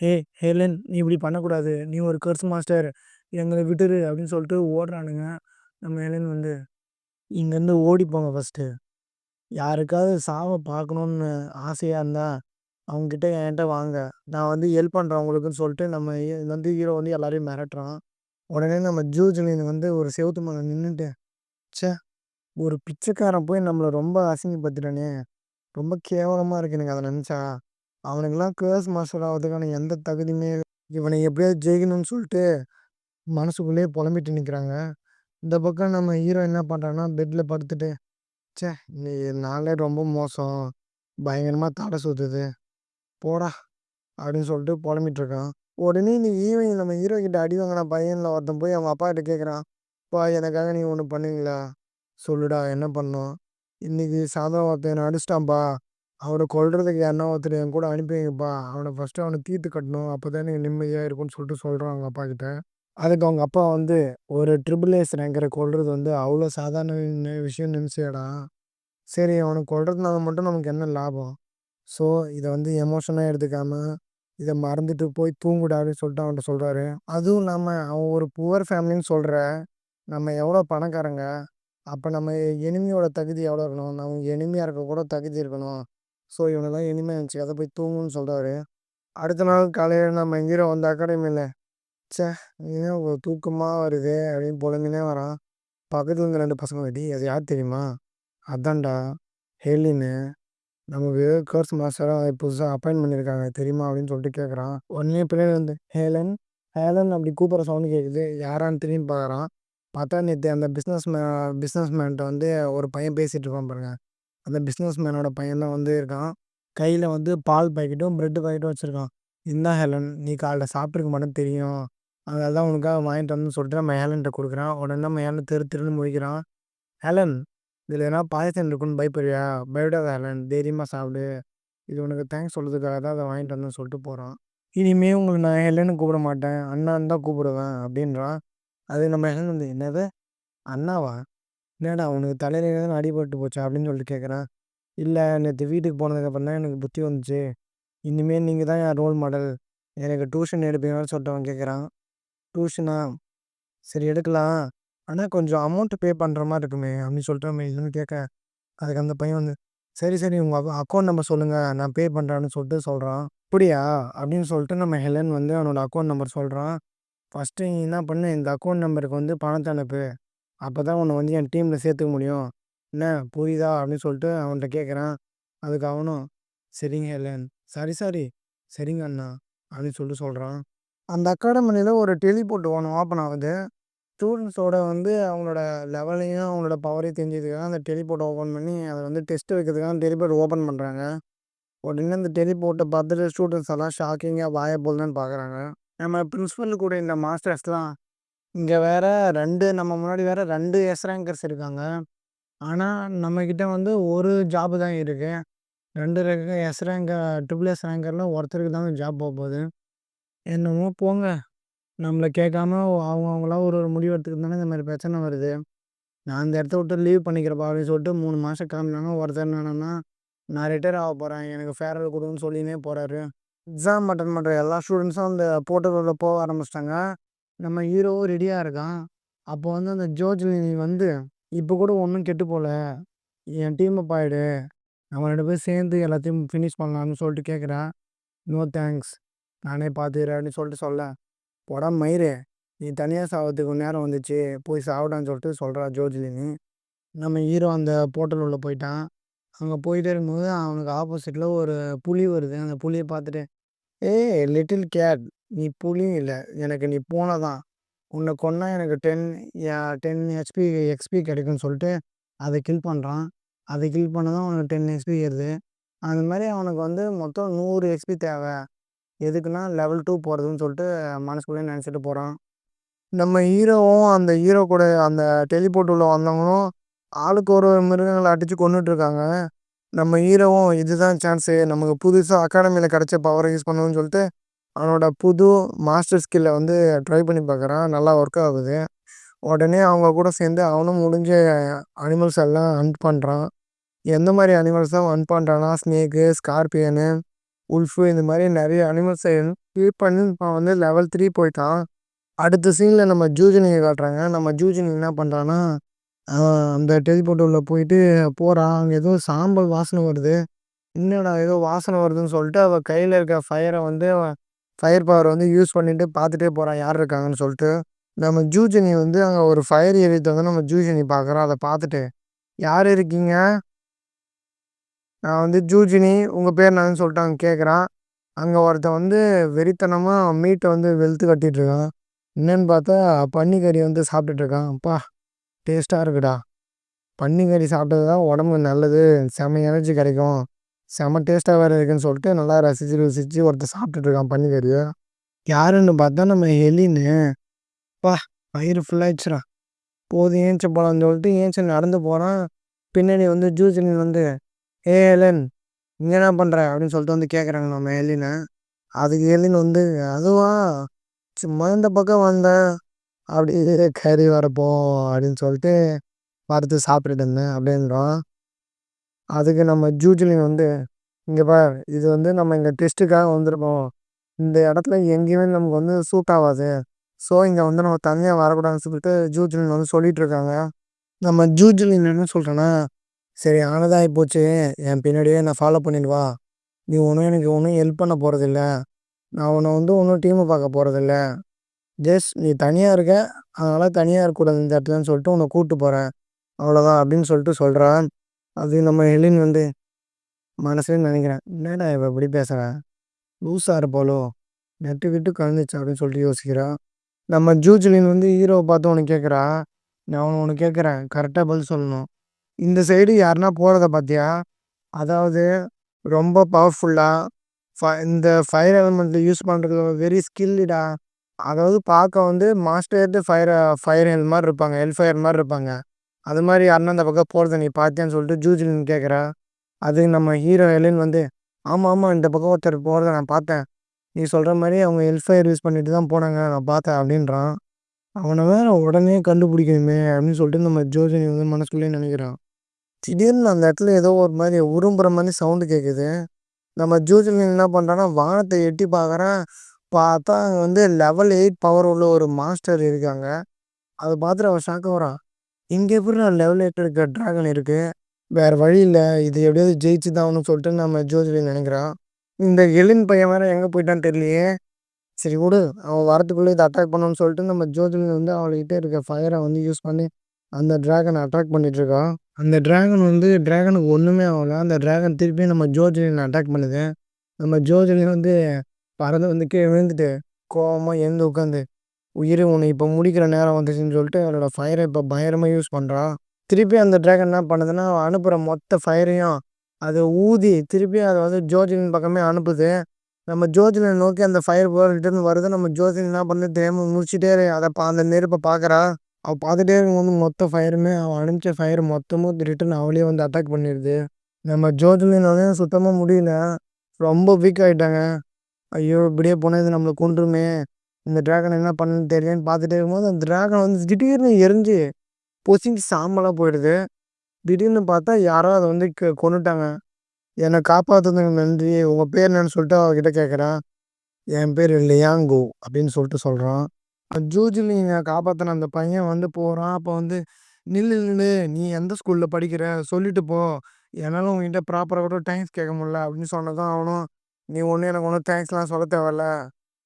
"ஏய் ஹெலன் நீ இப்படி பண்ணக்கூடாது. நீ ஒரு கர்ஸ் மாஸ்டர். எங்கள விட்டுரு" அப்படின்னு சொல்லிட்டு ஓடுறானுங்க. நம்ம ஹெலன் வந்து, "இங்கேருந்து ஓடி போங்க ஃபர்ஸ்ட்டு. யாருக்காவது சாவ பார்க்கணும்னு ஆசையா இருந்தா, அவங்ககிட்ட என்கிட்ட வாங்க. நான் வந்து ஹெல்ப் பண்றேன் உங்களுக்குன்னு" சொல்லிட்டு நம்ம வந்து ஹீரோ வந்து எல்லாரையும் மிரட்டுறான். உடனே நம்ம ஜூஜலின் வந்து ஒரு செவுத்து மேல நின்னுட்டு, ச்சே! ஒரு பிச்சைக்காரன் போய் நம்மள ரொம்ப அசிங்கப்படுத்திட்டானே! ரொம்ப கேவலமா இருக்கு எனக்கு அத நெனச்சா. அவனுக்கெல்லாம் கர்ஸ் மாஸ்டர் ஆவறதுக்கான எந்த தகுதியுமே இல்ல. இவன எப்படியாவது ஜெயிக்கணும்னு சொல்லிட்டு மனசுக்குள்ளேயே புலம்பிட்டு நிக்கிறாங்க. இந்த பக்கம் நம்ம ஹீரோ என்ன பண்றான்னா, பெட்ல படுத்துட்டு, ச்சே! இன்னைக்கு நாளே ரொம்ப மோசம். பயங்கரமா தலை சுத்துது. போடா! அப்படின்னு சொல்லிட்டு பொலம்பிட்டு இருக்கான். உடனே இன்னைக்கு ஈவினிங் நம்ம ஹீரோ கிட்ட அடி வாங்குன பையன்ல ஒருத்தன் போய் அவங்க அப்பாகிட்ட கேட்குறான். "அப்பா எனக்காக நீங்க ஒண்ணு பண்ணுவீங்களா? சொல்லுடா என்ன பண்ணணும்?" "இன்னைக்கு சாயந்தரம் ஒருத்தன் என்ன அடிச்சிட்டான்ப்பா. அவன கொல்றதுக்கு யாருனா ஒருத்தர் என் கூட அனுப்பி வைங்கப்பா. அவன தீர்த்து கட்டணும். அப்பதான் எனக்கு நிம்மதியா இருக்கும்னு" சொல்லிட்டு சொல்றான் அவங்க அப்பாகிட்ட. அதுக்கு அவங்க அப்பா வந்து, "ஒரு ட்ரிபிள் ஏஸ் ரேங்கர கொல்றது வந்து அவ்வளோ சாதாரண விஷயம் நினைச்சியாடா? சரி அவன கொல்றதுனால மட்டும் நமக்கு என்ன லாபம்? ஸோ இத வந்து எமோஷனா எடுத்துக்காம, இத மறந்துட்டு போய் தூங்குடா" அப்படின்னு சொல்லிட்டு அவன்ட்ட சொல்றாரு. அதுவும் இல்லாம அவன் ஒரு புவர் ஃபேமிலின்னு சொல்ற. நம்ம எவ்வளோ பணக்காரங்க. அப்ப நம்ம எனிமியோட தகுதி எவ்வளோ இருக்கணும்? நமக்கு எனிமியா இருக்க கூட தகுதி இருக்கணும். ஸோ இவனெல்லாம் எனிமியா நெனச்சுக்காத போய் தூங்குன்னு சொல்றாரு. அடுத்த நாள் காலையில நம்ம ஹீரோ வந்து அகாடமில, "ச்சே! என்ன ஒரு தூக்கமா வருதே" அப்படின்னு பொலம்பினே வரான். பக்கத்துல இருந்த 2 பசங்க, "டேய் அது யார் தெரியுமா? அதான்டா ஹெலின்னு. நமக்கு கோர்ஸ் மாஸ்டரா புதுசா அப்பாயிண்ட் பண்ணியிருக்காங்க தெரியுமா?" அப்படின்னு சொல்லிட்டு கேட்குறான். உடனே பின்னாடி வந்து ஹேலன், ஹேலன் அப்படி கூப்பிடுற சவுண்ட் கேட்குது. யாரான்னு திரும்பி பார்க்குறான். பார்த்தா நேத்து அந்த பிசினஸ் மேன்ட்ட வந்து ஒரு பையன் பேசிட்டு இருப்பான் பாருங்க. அந்த பிசினஸ் மேனோட பையன் தான் வந்து இருக்கான். கையில வந்து பால் பாக்கெட்டும், பிரெட் பாக்கெட்டும் வச்சிருக்கான். "இந்தா ஹேலன், நீ காலைல சாப்பிட்டுருக்க மாட்டேன்னு தெரியும். அதனால தான் உனக்காக வாங்கிட்டு வந்தேன்னு" சொல்லிட்டு நம்ம ஹேலன்ட்ட குடுக்குறான். உடனே நம்ம ஹேலன் திரு திருன்னு முழிக்கிறான். "ஹேலன், இதில எதனா பாய்சன் இருக்குன்னு பயப்படுறியா? பயப்படாத ஹேலன். தைரியமா சாப்பிடு. இது உனக்கு தேங்க்ஸ் சொல்றதுக்காக தான் அத வாங்கிட்டு வந்தேன்னு" சொல்லிட்டு போறான். "இனிமே உங்கள நான் ஹெலன்னு கூப்பிட மாட்டேன். அண்ணான்னு தான் கூப்பிடுவேன்" அப்படின்றான். அதுக்கு நம்ம ஹெலன் வந்து, "என்னது அண்ணாவா? என்னடா உனக்கு தலையில எதுனா அடிபட்டு போச்சா?" அப்படின்னு சொல்லிட்டு கேட்குறேன். "இல்ல நேத்து வீட்டுக்கு போனதுக்கப்புறம் தான் எனக்கு புத்தி வந்துச்சு. இனிமே நீங்க தான் என் ரோல் மாடல். எனக்கு டியூஷன் எடுப்பீங்களான்னு" சொல்லிட்டு அவன் கேட்குறான். "டியூஷனா? சரி எடுக்கலாம். ஆனா கொஞ்சம் அமௌண்ட் பே பண்ற மாரி இருக்குமே" அப்படின்னு சொல்லிட்டு நம்ம ஹெலன் கேட்க, அதுக்கு அந்த பையன் வந்து, "சரி, சரி உங்க அக்கவுண்ட் நம்பர் சொல்லுங்க. நான் பே பண்றேன்னு" சொல்லிட்டு சொல்றான். "அப்படியா?" அப்படின்னு சொல்லிட்டு நம்ம ஹெலன் வந்து அவனோட அக்கவுண்ட் நம்பர் சொல்றான். "ஃபர்ஸ்ட்டு நீ என்ன பண்ணு, இந்த அக்கவுண்ட் நம்பருக்கு வந்து பணத்த அனுப்பு. அப்பதான் உன்ன வந்து என் டீம்ல சேர்த்துக்க முடியும். என்ன புரியுதா?" அப்படின்னு சொல்லிட்டு அவன்ட்ட கேட்குறான். அதுக்கு அவனும், "சரிங்க ஹெலன். Sorry, sorry. சரிங்க அண்ணா" அப்படின்னு சொல்லிட்டு சொல்றான். அந்த அகாடமில ஒரு டெலிபோர்ட் ஒண்ணு ஓப்பன் ஆகுது. ஸ்டூடண்ட்ஸோட வந்து அவங்களோட லெவலையும், அவங்களோட பவரையும் தெரிஞ்சுக்கிறதுக்காக அந்த டெலிபோர்ட்ட ஓப்பன் பண்ணி, அத வந்து டெஸ்ட் வைக்கிறதுக்காக டெலிபோர்ட் ஓப்பன் பண்றாங்க. உடனே அந்த டெலிபோர்ட்ட பார்த்துட்டு ஸ்டூடண்ட்ஸ் எல்லாம் ஷாக்கிங்கா வாய பொளந்துன்னு பார்க்குறாங்க. நம்ம பிரின்சிபல் கூட இந்த மாஸ்டர்ஸ்லாம் இங்க வேற 2 நம்ம முன்னாடி வேற 2 எஸ் ரேங்கர்ஸ் இருக்காங்க. ஆனா, நம்மகிட்ட வந்து ஒரு ஜாப் தான் இருக்கு. 2 எஸ் ரேங்கர் ட்ரிபிள் எஸ் ரேங்கர்ல ஒருத்தருக்கு தான் ஜாப் போப்போது. என்னமோ போங்க. நம்மள கேட்காம அவங்கவங்களா ஒரு ஒரு முடிவு எடுத்துக்கிறதுனால இந்த மாரி பிரச்சனை வருது. நான் இந்த இடத்த விட்டு லீவ் பண்ணிக்கிறேன்ப்பா அப்படின்னு சொல்லிட்டு 3 மாசம் கிளம்புனாங்க. ஒருத்தர் என்னடான்னா, நான் ரிட்டயர் ஆக போறேன். எனக்கு ஃபேர்வெல் குடுங்கன்னு சொல்லினே போறாரு. எக்ஸாம் அட்டெண்ட் பண்ற எல்லா ஸ்டூடண்ட்ஸும் அந்த போர்ட்டலுக்குள்ள போக ஆரம்பிச்சுட்டாங்க. நம்ம ஹீரோவும் ரெடியா இருக்கான். அப்போ வந்து அந்த ஜோஜ்லினி வந்து, "இப்ப கூட ஒண்ணும் கெட்டு போல. என் டீம் அப் ஆயிடு. நம்ம 2 பேரும் சேர்ந்து எல்லாத்தையும் ஃபினிஷ் பண்ணலாம்னு" சொல்லிட்டு கேட்குறா. "No thanks. நானே பார்த்துக்கிறேன்" அப்படின்னு சொல்லிட்டு சொல்ல, "போடா மயிரு. நீ தனியா சாவறதுக்கு நேரம் வந்துச்சு. போய் சாவுடான்னு" சொல்லிட்டு சொல்றா ஜோஜ்லினி. நம்ம ஹீரோ அந்த போர்ட்டல் உள்ள போயிட்டான். அங்க போயிட்டே இருக்கும்போது அவனுக்கு ஆப்போசிட்ல ஒரு புலி வருது. அந்த புலிய பார்த்துட்டு, "ஏய் லிட்டில் கேட், நீ புலி இல்ல. எனக்கு நீ பூனை தான். உன்ன கொன்னா எனக்கு 10 எக்ஸ்பி கிடைக்கும்னு" சொல்லிட்டு அத கில் பண்றான். அத கில் பண்ணதும் அவனுக்கு 10 எக்ஸ்பி ஏறுது. அந்த மாரி அவனுக்கு வந்து மொத்தம் 100 எக்ஸ்பி தேவ. எதுக்குன்னா லெவல் 2 போறதுன்னு சொல்லிட்டு மனசுக்குள்ளேயே நெனச்சுட்டு போறான். நம்ம ஹீரோவும் அந்த ஹீரோ கூட அந்த டெலிபோர்ட் உள்ள வந்தவங்களும் ஆளுக்கு ஒரு மிருகங்கள அடிச்சு கொன்னுட்டு இருக்காங்க. நம்ம ஹீரோவும் இதுதான் சான்ஸு. நமக்கு புதுசா அகாடமில கிடைச்ச பவர யூஸ் பண்ணுவோம்னு சொல்லிட்டு, அவனோட புது மாஸ்டர் ஸ்கில்ல வந்து ட்ரை பண்ணி பார்க்குறான். நல்லா ஒர்க் ஆகுது. உடனே அவங்க கூட சேர்ந்து அவனும் முடிஞ்ச அனிமல்ஸ் எல்லாம் ஹண்ட் பண்றான். எந்த மாரி அனிமல்ஸ ஹண்ட் பண்றான்னா, ஸ்னேக்கு, ஸ்கார்பியனு, உல்ஃபு இந்த மாரி நெறைய அனிமல்ஸ கில் பண்ணி அவன் வந்து லெவல் 3 போயிட்டான். அடுத்த சீன்ல நம்ம ஜூஜினிய காட்டுறாங்க. நம்ம ஜூஜினி என்ன பண்றான்னா, அ அந்த டெலிபோர்ட் உள்ள போயிட்டு போறான். அங்க ஏதோ சாம்பல் வாசனை வருது. என்னடா ஏதோ வாசனை வருதுன்னு சொல்லிட்டு, அவ கையில இருக்க ஃபயர் பவர் வந்து யூஸ் பண்ணிட்டு பார்த்துட்டே போறா, யார் இருக்காங்கன்னு சொல்லிட்டு. நம்ம ஜூஜினி வந்து அங்க ஒரு ஃபயர் ஏறிட்டு வந்து நம்ம ஜூஜினி பார்க்குறோம். அத பார்த்துட்டு, "யார் இருக்கீங்க? நான் வந்து ஜூஜினி. உங்க பேர் என்னன்னு?" சொல்லிட்டு அவன் கேட்குறான். அங்க ஒருத்தன் வந்து வெறித்தனமா மீட்ட வந்து வெளுத்து கட்டிட்டு இருக்கான். என்னன்னு பார்த்தா பன்னிக்கறி வந்து சாப்பிட்டுட்டு இருக்கான். "அப்பா! டேஸ்ட்டா இருக்குடா. பன்னிக்கறி சாப்பிட்டது தான் உடம்புக்கு நல்லது. செம்ம எனர்ஜி கிடைக்கும். செம்ம டேஸ்ட்டா வேற இருக்குன்னு சொல்லிட்டு நல்லா ரசிச்சு, ருசிச்சு ஒருத்தன் சாப்பிட்டுட்டு இருக்கான் பன்னிக்கறிய. யாருன்னு பார்த்தா நம்ம ஹெலின்னு. அப்பா! வயிறு ஃபுல்லாயிடுச்சுடா. போதும் ஏந்திச்சு போலான்னு சொல்லிட்டு ஏந்திச்சு நடந்து போறான். பின்னாடி வந்து ஜூஜிலின் வந்து, "ஏய் ஹெலன், இங்க என்ன பண்ற?" அப்படின்னு சொல்லிட்டு வந்து கேட்குறாங்க நம்ம ஹெலின. அதுக்கு ஹெலின் வந்து, "அதுவா, சும்மா இந்த பக்கம் வந்தேன். அப்படியே கறி வரப்போம் அப்படின்னு சொல்லிட்டு வறுத்து சாப்பிட்டுட்டு இருந்தேன்" அப்படின்றான். அதுக்கு நம்ம ஜூஜிலின் வந்து, "இங்க பார், இது வந்து நம்ம இங்க டெஸ்ட்டுக்காக வந்திருக்கோம். இந்த இடத்துல எங்கேயுமே நமக்கு வந்து சூட் ஆவாது. ஸோ இங்க வந்து நம்ம தனியா வரக்கூடாதுன்னு" சொல்லிட்டு ஜூஜிலின் வந்து சொல்லிட்டு இருக்காங்க. நம்ம ஜூஜிலின் என்ன சொல்றேன்னா, "சரி ஆனது ஆயிப்போச்சு. என் பின்னாடியே என்ன ஃபாலோ பண்ணிட்டு வா. நீ எனக்கு ஒண்ணும் ஹெல்ப் பண்ண போறதில்ல. நான் உன்ன வந்து ஒண்ணும் டீம பார்க்க போறதில்ல. ஜஸ்ட் நீ தனியா இருக்க. அதனால தனியா இருக்கக்கூடாது இந்த இடத்துலன்னு சொல்லிட்டு உன்ன கூட்டு போறேன். அவ்வளோதான்" அப்படின்னு சொல்லிட்டு சொல்றான். அது நம்ம ஹெலின் வந்து மனசுல நினைக்கிறேன், "என்னடா இவ இப்படி பேசுறா? லூசா இருப்பாளோ? நெட்டு கிட்டு கலந்துருச்சா?" அப்படின்னு சொல்லிட்டு யோசிக்கிறா. நம்ம ஜூஜிலின் வந்து ஹீரோவ பார்த்து ஒண்ணு கேட்குறா. நான் ஒண்ணு கேட்குறேன். கரெக்ட்டா பதில் சொல்லணும். இந்த சைடு யாருன்னா போறத பார்த்தியா? அதாவது ரொம்ப பவர்ஃபுல்லா இந்த ஃபயர் எலமெண்ட்ல யூஸ் பண்றதுல வெரி ஸ்கில்லுடா. அதாவது பார்க்க வந்து மாஸ்டர்டு ஃபயர் ஹெல் மாரி இருப்பாங்க. ஹெல் ஃபயர் மாரி இருப்பாங்க. அது மாரி யாருன்னா அந்த பக்கம் போறத நீ பார்த்தியான்னு சொல்லிட்டு ஜூஜிலின் கேட்குறா. அதுக்கு நம்ம ஹீரோ ஹெலின் வந்து, "ஆமா, ஆமா. இந்த பக்கம் ஒருத்தர் போறத நான் பார்த்தேன். நீ சொல்ற மாரி அவங்க ஹெல் ஃபயர் யூஸ் பண்ணிட்டு தான் போனாங்க. நான் பார்த்தேன்" அப்படின்றான். அவன வேற உடனே கண்டுபிடிக்கணுமே அப்படின்னு சொல்லிட்டு நம்ம ஜோஜினி வந்து மனசுக்குள்ளேயே நினைக்கிறான். திடீர்னு அந்த இடத்துல ஏதோ ஒரு மாரி உரும்புற மாரி சவுண்டு கேட்குது. நம்ம ஜூஜிலின் என்ன பண்றான்னா, வானத்த எட்டி பார்க்குறான். பார்த்தா அங்க வந்து லெவல் 8 பவர் உள்ள ஒரு மாஸ்டர் இருக்காங்க. அத பார்த்துட்டு அவன் ஷாக் ஆகுறான். இங்க எப்புட்றா லெவல் 8 இருக்க டிராகன் இருக்கு? வேற வழி இல்ல. இது எப்படியாவது ஜெயிச்சு தான் ஆகணும்னு சொல்லிட்டு நம்ம ஜோஜிலின் நினைக்கிறான். இந்த எலின் பையன் வேற எங்க போயிட்டான்னு தெரியலையே! சரி விடு. அவன் வரத்துக்குள்ள இத அட்டாக் பண்ணணும்னு சொல்லிட்டு நம்ம ஜோஜிலின் வந்து அவள்கிட்ட இருக்க ஃபயர வந்து யூஸ் பண்ணி அந்த டிராகன அட்டாக் பண்ணிட்டு இருக்கான். அந்த டிராகனுக்கு ஒண்ணுமே ஆகல. அந்த டிராகன் திருப்பியும் நம்ம ஜோஜிலின அட்டாக் பண்ணுது. நம்ம ஜோஜிலின் வந்து பறந்து வந்து கீழ விழுந்துட்டு, கோவமா எழுந்து உட்காந்து, "உயிரே உன்னை இப்ப முடிக்கிற நேரம் வந்துருச்சுன்னு" சொல்லிட்டு அவளோட ஃபயர இப்ப பயங்கரமா யூஸ் பண்றா. திருப்பி அந்த டிராகன் என்ன பண்ணுதுன்னா, அவ அனுப்புற மொத்த ஃபயரையும் அது ஊதி திருப்பியும் அத வந்து ஜோஜிலின் பக்கமே அனுப்புது. நம்ம ஜோஜிலின நோக்கி அந்த ஃபயர் ரிட்டர்ன் வருது. நம்ம ஜோஜிலின் என்ன பண்ணுது தெரியாம முழிச்சுட்டே அந்த நெருப்ப பார்க்குறா. அவ பார்த்துட்டே இருக்கும்போது மொத்த ஃபயருமே அவ அனுப்பிச்ச ஃபயர் மொத்தமும் ரிட்டர்ன் அவளயே வந்து அட்டாக் பண்ணிருது. நம்ம ஜோஜிலினாலயும் சுத்தமா முடியல. ரொம்ப வீக் ஆயிட்டாங்க. ஐயோ! இப்படியே போனா இது நம்மள கொன்றுமே. இந்த டிராகன் என்ன பண்ணுன்னு தெரியலன்னு பார்த்துட்டே இருக்கும்போது, அந்த டிராகன் வந்து திடீர்னு எரிஞ்சு பொசுங்கி சாம்பலா போயிடுது. திடீர்னு பார்த்தா யாரோ அத வந்து கொன்னுட்டாங்க. "என்ன காப்பாத்துனதுக்கு நன்றி. உங்க பேர் என்னன்னு?" சொல்லிட்டு அவகிட்ட கேட்குறான். "என் பேரு லியாங்கோ" அப்படின்னு சொல்லிட்டு சொல்றான். ஜூஜிலின காப்பாத்துன அந்த பையன் வந்து போறான். அப்ப வந்து, "நில்லு, நில்லு. நீ எந்த ஸ்கூல்ல படிக்கிற? சொல்லிட்டு போ. என்னால உன்கிட்ட ப்ராப்பரா கூட தேங்க்ஸ் கேட்க முடியல" அப்படின்னு சொன்னதும் அவனும், "நீ ஒண்ணும் எனக்கு ஒண்ணும் தேங்க்ஸ்லாம் சொல்ல தேவையில்ல.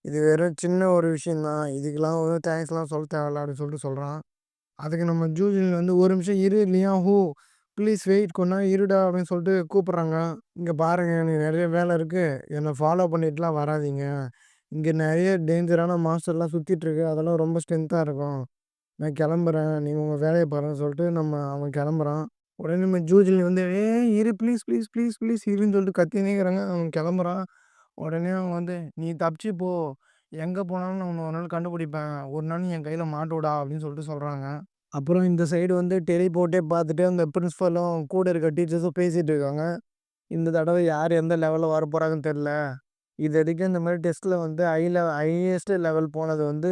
இது வெறும் சின்ன ஒரு விஷயம் தான். இதுக்கெல்லாம் ஒண்ணும் தேங்க்ஸ்லாம் சொல்ல தேவையில்ல" அப்படின்னு சொல்லிட்டு சொல்றான். அதுக்கு நம்ம ஜூலியன் வந்து, "ஒரு நிமிஷம் இரு லியான்ஹூ. Please wait. கொஞ்ச நேரம் இருடா" அப்படின்னு சொல்லிட்டு கூப்பிடுறாங்க. "இங்க பாருங்க, எனக்கு நெறைய வேலை இருக்கு. என்ன ஃபாலோ பண்ணிட்டுலாம் வராதீங்க. இங்க நெறைய டேஞ்சரான மான்ஸ்டர்லாம் சுத்திட்டு இருக்கு. அதெல்லாம் ரொம்ப ஸ்ட்ரென்த்தா இருக்கும். நான் கிளம்புறேன். நீங்க உங்க வேலைய பாருங்கன்னு" சொல்லிட்டு அவன் கிளம்புறான். உடனே நம்ம ஜூஜிலின் வந்து, "ஏய் இரு ப்ளீஸ், ப்ளீஸ், ப்ளீஸ், ப்ளீஸ் இருன்னு" சொல்லிட்டு கத்தினே இருக்கிறாங்க. அவன் கிளம்புறான். உடனே அவன் வந்து, "நீ தப்பிச்சு போ. எங்க போனாலும் நான் உன்ன ஒரு நாள் கண்டுபிடிப்பேன். ஒரு நாள் நீ என் கையில மாட்டுவடா" அப்படின்னு சொல்லிட்டு சொல்றாங்க. அப்புறம் இந்த சைடு வந்து டெலிபோர்ட்டே பார்த்துட்டு அந்த பிரின்சிபலும் கூட இருக்க டீச்சர்ஸும் பேசிட்டு இருக்காங்க. இந்த தடவை யார் எந்த லெவல்ல வரப்போறாங்கன்னு தெரியல. இதுவரைக்கும் இந்த மாரி டெஸ்ட்ல வந்து ஹையஸ்ட் லெவல் போனது வந்து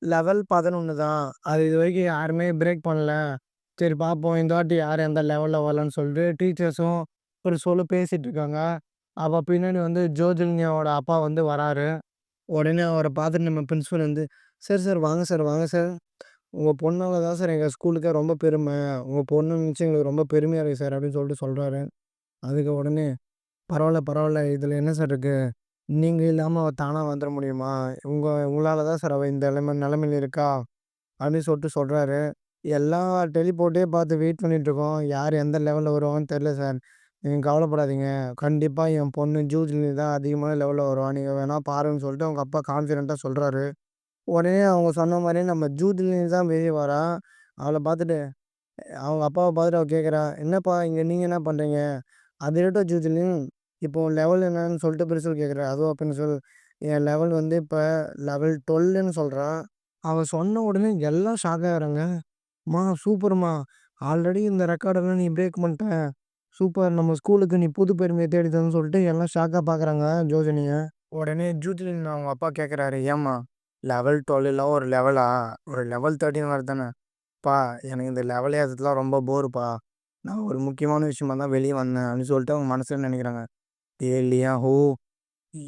லெவல் 11 தான். அது இதுவரைக்கும் யாருமே பிரேக் பண்ணல. சரி பார்ப்போம். இந்த வாட்டி யார் எந்த லெவல்ல வரலான்னு சொல்லிட்டு டீச்சர்ஸும் பிரின்சிபலும் பேசிட்டு இருக்காங்க. அப்ப பின்னாடி வந்து ஜோஜினியாவோட அப்பா வந்து வராரு. உடனே அவர பார்த்துட்டு நம்ம பிரின்சிபல் வந்து, "சார், சார் வாங்க சார், வாங்க சார். உங்க பொண்ணால தான் சார் எங்க ஸ்கூலுக்கே ரொம்ப பெருமை. உங்க பொண்ண நினைச்சு எங்களுக்கு ரொம்ப பெருமையா இருக்கு சார்" அப்படின்னு சொல்லிட்டு சொல்றாரு. அதுக்கு உடனே, "பரவால்ல, பரவால்ல. இதுல என்ன சார் இருக்கு? நீங்க இல்லாம அவ தானா வந்துர முடியுமா? உங்களால தான் சார் அவ இந்த நிலைமையில இருக்கா" அப்படின்னு சொல்லிட்டு சொல்றாரு. எல்லா டெலிபோர்ட்டே பார்த்து வெயிட் பண்ணிட்டு இருக்கோம். யார் எந்த லெவல்ல வருவாங்கன்னு தெரியல சார். நீங்க கவலைப்படாதீங்க. கண்டிப்பா என் பொண்ணு ஜூஜ்லி தான் அதிகமான லெவல்ல வருவா. நீங்க வேணா பாருங்கன்னு சொல்லிட்டு அவங்க அப்பா கான்ஃபிடென்ட்டா சொல்றாரு. உடனே அவங்க சொன்ன மாரியே நம்ம ஜூலினி தான் வெளிய வரா. அவள பார்த்துட்டு அவங்க அப்பாவ பார்த்துட்டு அவ கேட்குறா, "என்னப்பா இங்க நீங்க என்ன பண்றீங்க?" "அது இருக்கட்டும் ஜூஜிலின், இப்போது லெவல் என்னன்னு சொல்லிட்டு பிரின்சிபல் கேட்குறாரு. அதுவா பிரின்சிபல், என் லெவல் வந்து இப்போ லெவல் 12ன்னு சொல்கிறான். அவன் சொன்ன உடனே எல்லாம் ஷாக் ஆகுறாங்க. "ம்மா சூப்பர்மா, ஆல்ரெடி இந்த ரெக்கார்டெல்லாம் நீ பிரேக் பண்ணிட்ட. சூப்பர், நம்ம ஸ்கூலுக்கு நீ புது பெருமையை தேடி தரணும்னு" சொல்லிட்டு எல்லாம் ஷாக்காக பார்க்குறாங்க ஜோஜனியை. உடனே ஜூஜிலின் அவங்க அப்பா கேட்குறாரு, "ஏம்மா லெவல் 12லாம் ஒரு லெவலா? ஒரு லெவல் 13 வர தானே?" "பா, எனக்கு இந்த லெவல் ஏற்றதுலாம் ரொம்ப போருப்பா. நான் ஒரு முக்கியமான விஷயமா தான் வெளியே வந்தேன்" அப்படின்னு சொல்லிட்டு அவங்க மனசில் நினைக்கிறாங்க. "டேய் லியாஹூ,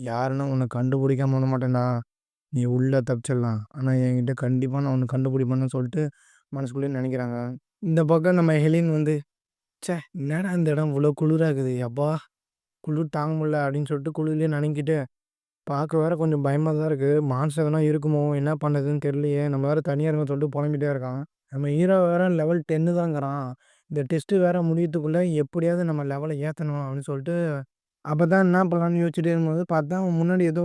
யாருன்னு உன்னை கண்டுபிடிக்காம விட மாட்டேன்டா. நீ உள்ள தப்பிச்சிடலாம். ஆனால் என்கிட்ட கண்டிப்பாக நான் உன்னை கண்டுபிடிப்பேன்னு" சொல்லிட்டு மனசுக்குள்ளேயே நினைக்கிறாங்க. இந்த பக்கம் நம்ம ஹெலின் வந்து, "ச்சே, என்னடா இந்த இடம் இவ்வளோ குளிராக இருக்குது. அப்பா, குளிர் தாங்க முடியல" அப்படின்னு சொல்லிட்டு குளிர்லேயே நனைக்கிட்டு பார்க்க வேற கொஞ்சம் பயமாக தான் இருக்குது. மான்ஸ்டர் எதனா இருக்குமோ, என்ன பண்ணுறதுன்னு தெரியலையே, நம்ம வேறு தனியாக இருக்கோம்னு சொல்லிட்டு புலம்பிட்டே இருக்கான். நம்ம ஹீரோ வேற லெவல் 10 தாங்கிறான். இந்த டெஸ்ட்டு வேற முடியறதுக்குள்ளே எப்படியாவது நம்ம லெவலை ஏற்றணும் அப்படின்னு சொல்லிட்டு, அப்போ தான் என்ன பண்ணலான்னு யோசிச்சுட்டே இருக்கும்போது பார்த்தா அவன் முன்னாடி ஏதோ